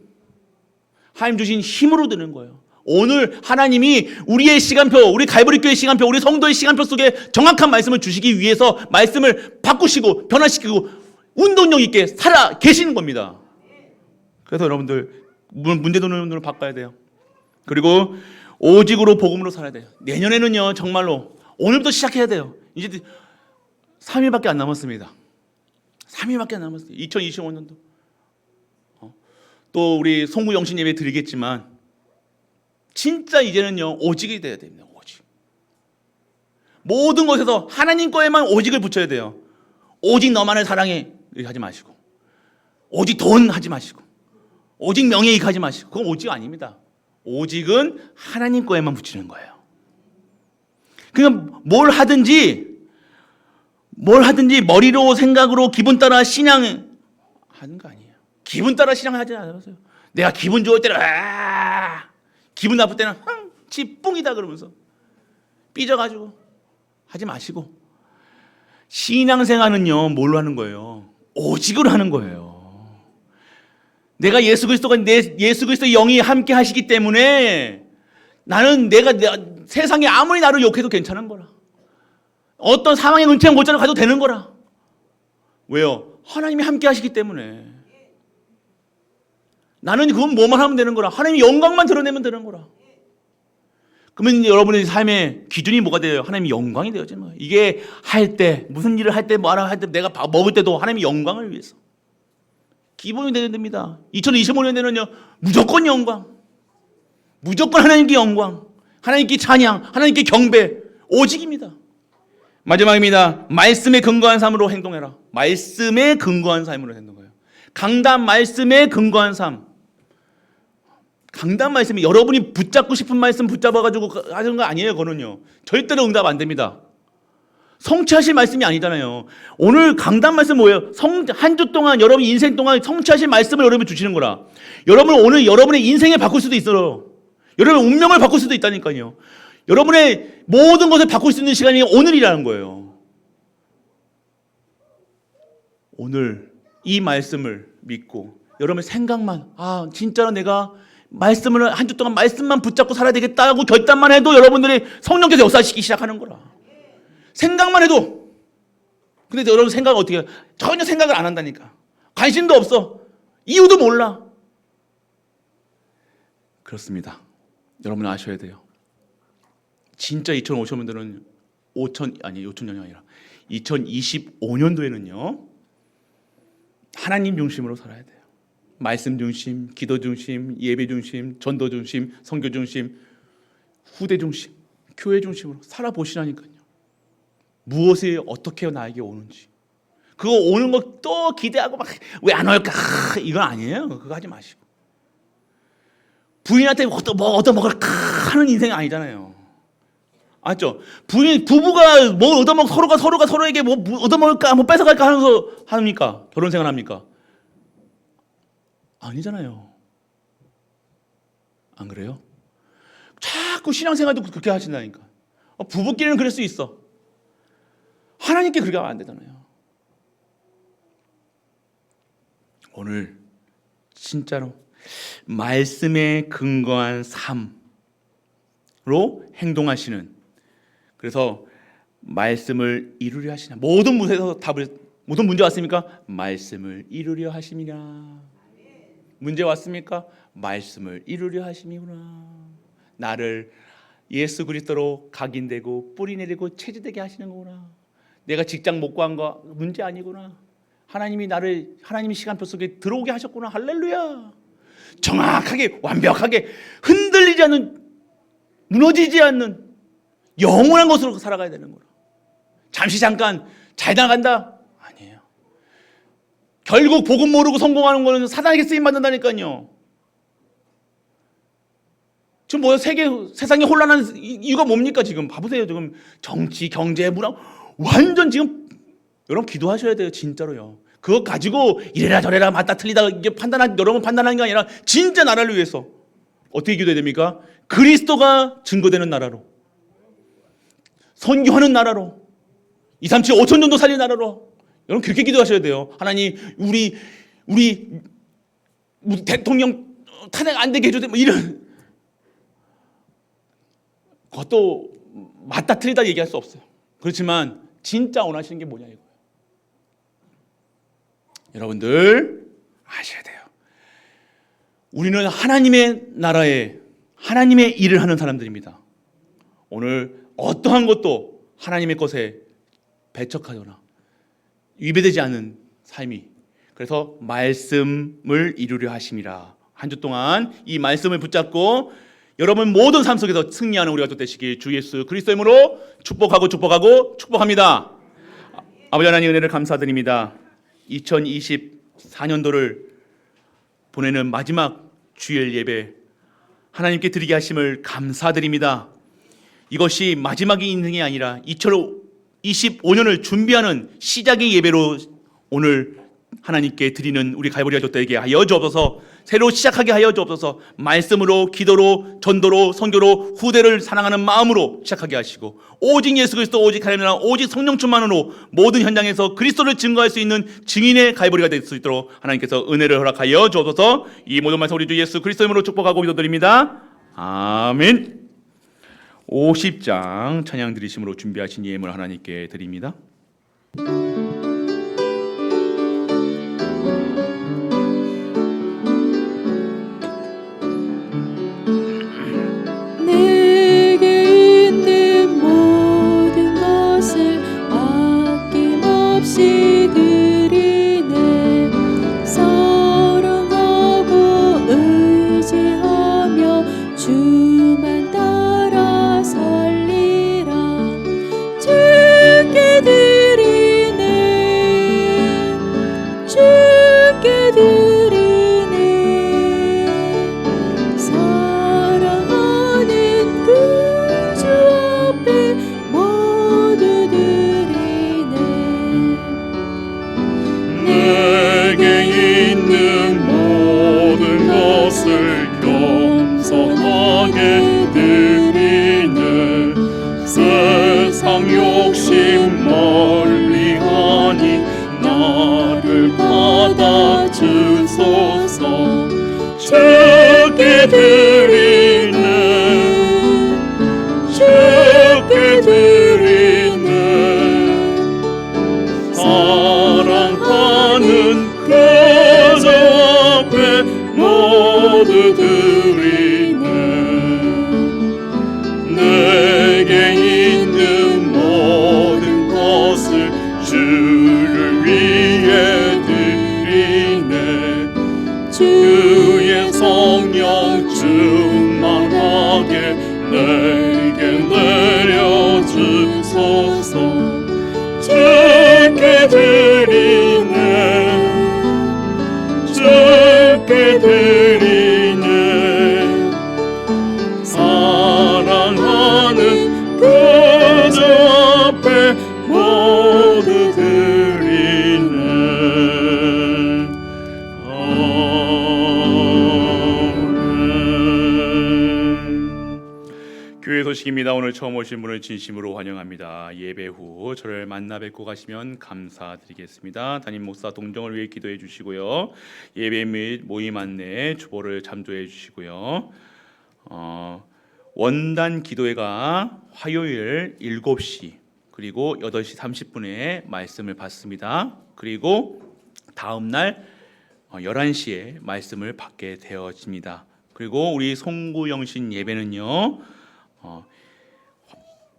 하나님 주신 힘으로 되는 거예요. 오늘 하나님이 우리의 시간표, 우리 갈보리교회 시간표, 우리 성도의 시간표 속에 정확한 말씀을 주시기 위해서 말씀을 바꾸시고 변화시키고 운동력 있게 살아 계시는 겁니다. 그래서 여러분들 문제도는 눈을 바꿔야 돼요. 그리고 오직으로 복음으로 살아야 돼요. 내년에는요 정말로 오늘부터 시작해야 돼요. 이제 3일밖에 안 남았습니다. 3일밖에 안 남았어요. 2025년도 또 우리 송구 영신 예배 드리겠지만 진짜 이제는요 오직이 돼야 됩니다. 오직. 모든 것에서 하나님 거에만 오직을 붙여야 돼요. 오직 너만을 사랑해 이렇게 하지 마시고, 오직 돈 하지 마시고, 오직 명예이익 하지 마시고, 그건 오직 아닙니다. 오직은 하나님 거에만 붙이는 거예요. 그냥 뭘 하든지 머리로 생각으로 기분 따라 신앙 하는 거 아니에요. 기분 따라 신앙 하지 않으세요. 내가 기분 좋을 때는 기분 나쁠 때는 지뿡이다 그러면서 삐져가지고 하지 마시고, 신앙생활은요 뭘로 하는 거예요? 오직으로 하는 거예요. 내가 예수 그리스도의 영이 함께 하시기 때문에 나는 내가 세상에 아무리 나를 욕해도 괜찮은 거라. 어떤 사망의 은퇴한 곳자를 가도 되는 거라. 왜요? 하나님이 함께 하시기 때문에. 나는 그건 뭐만 하면 되는 거라. 하나님의 영광만 드러내면 되는 거라. 그러면 여러분의 삶의 기준이 뭐가 돼요? 하나님의 영광이 되어지는 거예요. 이게 할 때, 무슨 일을 할 때, 뭐 하나 할 때, 내가 먹을 때도 하나님의 영광을 위해서. 기본이 되어야 됩니다. 2025년에는요, 무조건 영광. 무조건 하나님께 영광. 하나님께 찬양, 하나님께 경배. 오직입니다. 마지막입니다. 말씀에 근거한 삶으로 행동해라. 말씀에 근거한 삶으로 행동해요. 강단 말씀에 근거한 삶. 강단 말씀이 여러분이 붙잡고 싶은 말씀 붙잡아가지고 하는 거 아니에요. 그거는요. 절대로 응답 안 됩니다. 성취하실 말씀이 아니잖아요. 오늘 강단 말씀 뭐예요? 한 주 동안 여러분 인생 동안 성취하실 말씀을 여러분이 주시는 거라. 여러분 오늘 여러분의 인생을 바꿀 수도 있어요. 여러분의 운명을 바꿀 수도 있다니까요. 여러분의 모든 것을 바꿀 수 있는 시간이 오늘이라는 거예요. 오늘 이 말씀을 믿고 여러분의 생각만 진짜로 내가 말씀을 한 주 동안 말씀만 붙잡고 살아야 되겠다고 결단만 해도 여러분들이 성령께서 역사시키기 시작하는 거라. 생각만 해도. 근데 여러분 생각은 어떻게 해요? 전혀 생각을 안 한다니까. 관심도 없어. 이유도 몰라. 그렇습니다. 여러분 아셔야 돼요. 진짜 2050년도는 2000년이 아니라 2025년도에는요. 하나님 중심으로 살아야 돼요. 말씀 중심, 기도 중심, 예배 중심, 전도 중심, 선교 중심, 후대 중심, 교회 중심으로 살아보시라니까요. 무엇이 어떻게 나에게 오는지. 그거 오는 거 또 기대하고 막 왜 안 올까? 이건 아니에요. 그거 하지 마시고. 부인한테 뭐 얻어먹을까 하는 인생이 아니잖아요. 맞죠? 부부가 뭐 얻어먹 서로가 서로에게 뭐 얻어먹을까 뭐 뺏어갈까 하면서 합니까? 결혼 생활 합니까? 아니잖아요. 안 그래요? 자꾸 신앙생활도 그렇게 하신다니까. 부부끼리는 그럴 수 있어. 하나님께 그렇게 하면 안 되잖아요. 오늘 진짜로 말씀에 근거한 삶으로 행동하시는, 그래서 말씀을 이루려 하시나. 모든 문제 왔습니까? 말씀을 이루려 하심이라. 문제 왔습니까? 말씀을 이루려 하심이구나. 나를 예수 그리스도로 각인되고 뿌리 내리고 체질되게 하시는 거구나. 내가 직장 못 구한 거 문제 아니구나. 하나님이 시간표 속에 들어오게 하셨구나. 할렐루야. 정확하게 완벽하게 흔들리지 않는, 무너지지 않는 영원한 것으로 살아가야 되는 거라. 잠깐 잘 나간다? 아니에요. 결국 복음 모르고 성공하는 거는 사단에게 쓰임 받는다니까요. 지금 세상이 혼란한 이유가 뭡니까? 지금 봐보세요. 지금 정치, 경제, 문화 완전 지금 여러분 기도하셔야 돼요. 진짜로요. 그거 가지고 이래라 저래라 맞다 틀리다 이게 여러분 판단하는 게 아니라 진짜 나라를 위해서 어떻게 기도해야 됩니까? 그리스도가 증거되는 나라로, 선교하는 나라로, 2, 3, 7, 5천 정도 살리는 나라로. 여러분 그렇게 기도하셔야 돼요. 하나님 우리 대통령 탄핵 안 되게 해줘야 돼. 뭐 이런 그것도 맞다 틀리다 얘기할 수 없어요. 그렇지만 진짜 원하시는 게 뭐냐 이거예요. 여러분들 아셔야 돼요. 우리는 하나님의 나라에 하나님의 일을 하는 사람들입니다. 오늘 어떠한 것도 하나님의 것에 배척하거나 위배되지 않은 삶이, 그래서 말씀을 이루려 하심이라. 한 주 동안 이 말씀을 붙잡고 여러분 모든 삶 속에서 승리하는 우리가 또 되시길 주 예수 그리스도의 이름으로 축복합니다. 아버지 하나님 은혜를 감사드립니다. 2024년도를 보내는 마지막 주일 예배 하나님께 드리게 하심을 감사드립니다. 이것이 마지막의 인생이 아니라 2025년을 준비하는 시작의 예배로 오늘 하나님께 드리는 우리 갈보리 가족들에게 하여 주옵소서. 새로 시작하게 하여 주옵소서. 말씀으로, 기도로, 전도로, 선교로 후대를 사랑하는 마음으로 시작하게 하시고, 오직 예수 그리스도, 오직 하나님 나라, 오직 성령 충만으로 모든 현장에서 그리스도를 증거할 수 있는 증인의 갈보리가 될 수 있도록 하나님께서 은혜를 허락하여 주옵소서. 이 모든 말씀 우리 주 예수 그리스도 이름으로 축복하고 기도드립니다. 아멘. 50장 찬양 드리심으로 준비하신 예물 하나님께 드립니다. 주께 드리네 겸손하게 드리네. 세상 욕심 멀리하니 나를 받아주소서. 주께 드리네, 주께 드리네. 사랑하는 그저 앞에 모두 드리네. 내게 있는 모든 것을 주를 위해 드리네. 주의 성령 충만하게 내게 내려주소서. 주께 드리네, 주께 드리네. 사랑하는 그저 앞에 모두 드리네. 교회 소식입니다. 오늘 처음 오신 분을 진심으로 환영합니다. 예배 후 저를 만나 뵙고 가시면 감사드리겠습니다. 담임 목사 동정을 위해 기도해 주시고요. 예배 및 모임 안내 주보를 참조해 주시고요. 원단 기도회가 화요일 7시 그리고 8시 30분에 말씀을 받습니다. 그리고 다음 날 11시에 말씀을 받게 되어집니다. 그리고 우리 송구영신 예배는요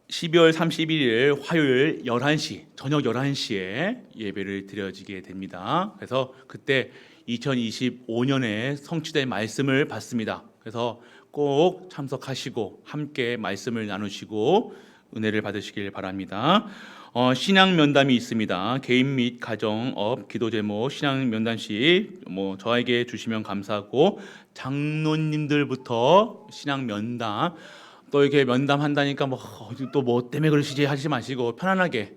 12월 31일 화요일 11시 저녁 11시에 예배를 드려지게 됩니다. 그래서 그때 2025년에 성취될 말씀을 받습니다. 그래서 꼭 참석하시고 함께 말씀을 나누시고 은혜를 받으시길 바랍니다. 신앙 면담이 있습니다. 개인 및 가정업 기도 제목 신앙 면담식 저에게 주시면 감사하고 장로님들부터 신앙 면담 또 이렇게 면담한다니까 또 뭐 때문에 그러시지 하지 마시고 편안하게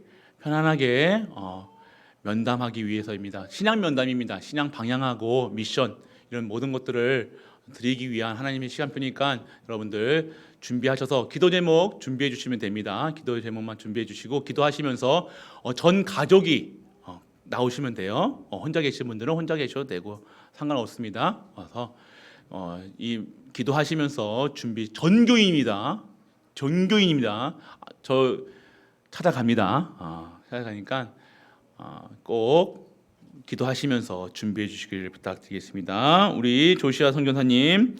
면담하기 위해서입니다. 신앙 면담입니다. 신앙 방향하고 미션 이런 모든 것들을 드리기 위한 하나님의 시간표니까 여러분들 준비하셔서 기도 제목 준비해 주시면 됩니다. 기도 제목만 준비해 주시고 기도하시면서 전 가족이 나오시면 돼요. 혼자 계신 분들은 혼자 계셔도 되고 상관없습니다. 그래서 이 기도하시면서 준비 전교인입니다. 저 찾아갑니다. 찾아가니까 꼭 기도하시면서 준비해 주시길 부탁드리겠습니다. 우리 조시아 선교사님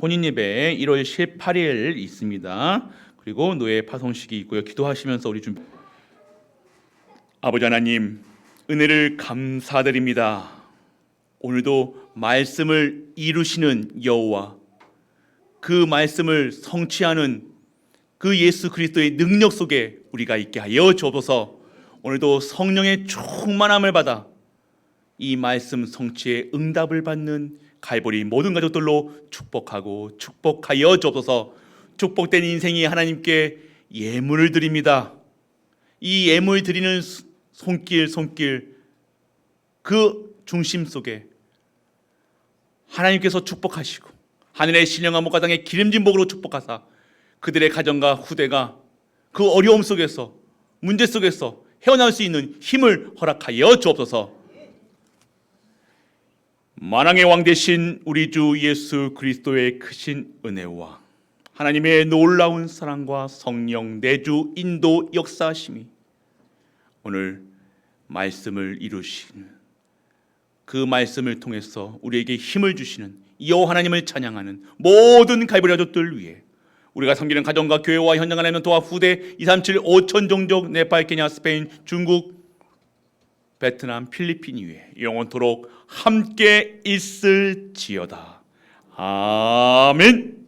혼인 예배 1월 18일 있습니다. 그리고 노예 파송식이 있고요. 기도하시면서 우리 준비. 아버지 하나님 은혜를 감사드립니다. 오늘도 말씀을 이루시는 여호와 그 말씀을 성취하는 그 예수 그리스도의 능력 속에 우리가 있게 하여 주옵소서. 오늘도 성령의 충만함을 받아 이 말씀 성취의 응답을 받는 갈보리 모든 가족들로 축복하여 주옵소서. 축복된 인생이 하나님께 예물을 드립니다. 이 예물 드리는 손길 그 중심 속에 하나님께서 축복하시고 하늘의 신령한 목과 땅의 기름진 복으로 축복하사 그들의 가정과 후대가 그 어려움 속에서 문제 속에서 헤어나올 수 있는 힘을 허락하여 주옵소서. 만왕의 왕 되신 우리 주 예수 그리스도의 크신 은혜와 하나님의 놀라운 사랑과 성령 내주 인도 역사하심이 오늘 말씀을 이루신 그 말씀을 통해서 우리에게 힘을 주시는 여호와 하나님을 찬양하는 모든 갈보리 가족들 위해 우리가 섬기는 가정과 교회와 현장 안에 있는 도와 후대 237 5천 종족 네팔 케냐 스페인 중국 베트남 필리핀 위에 영원토록 함께 있을지어다. 아멘.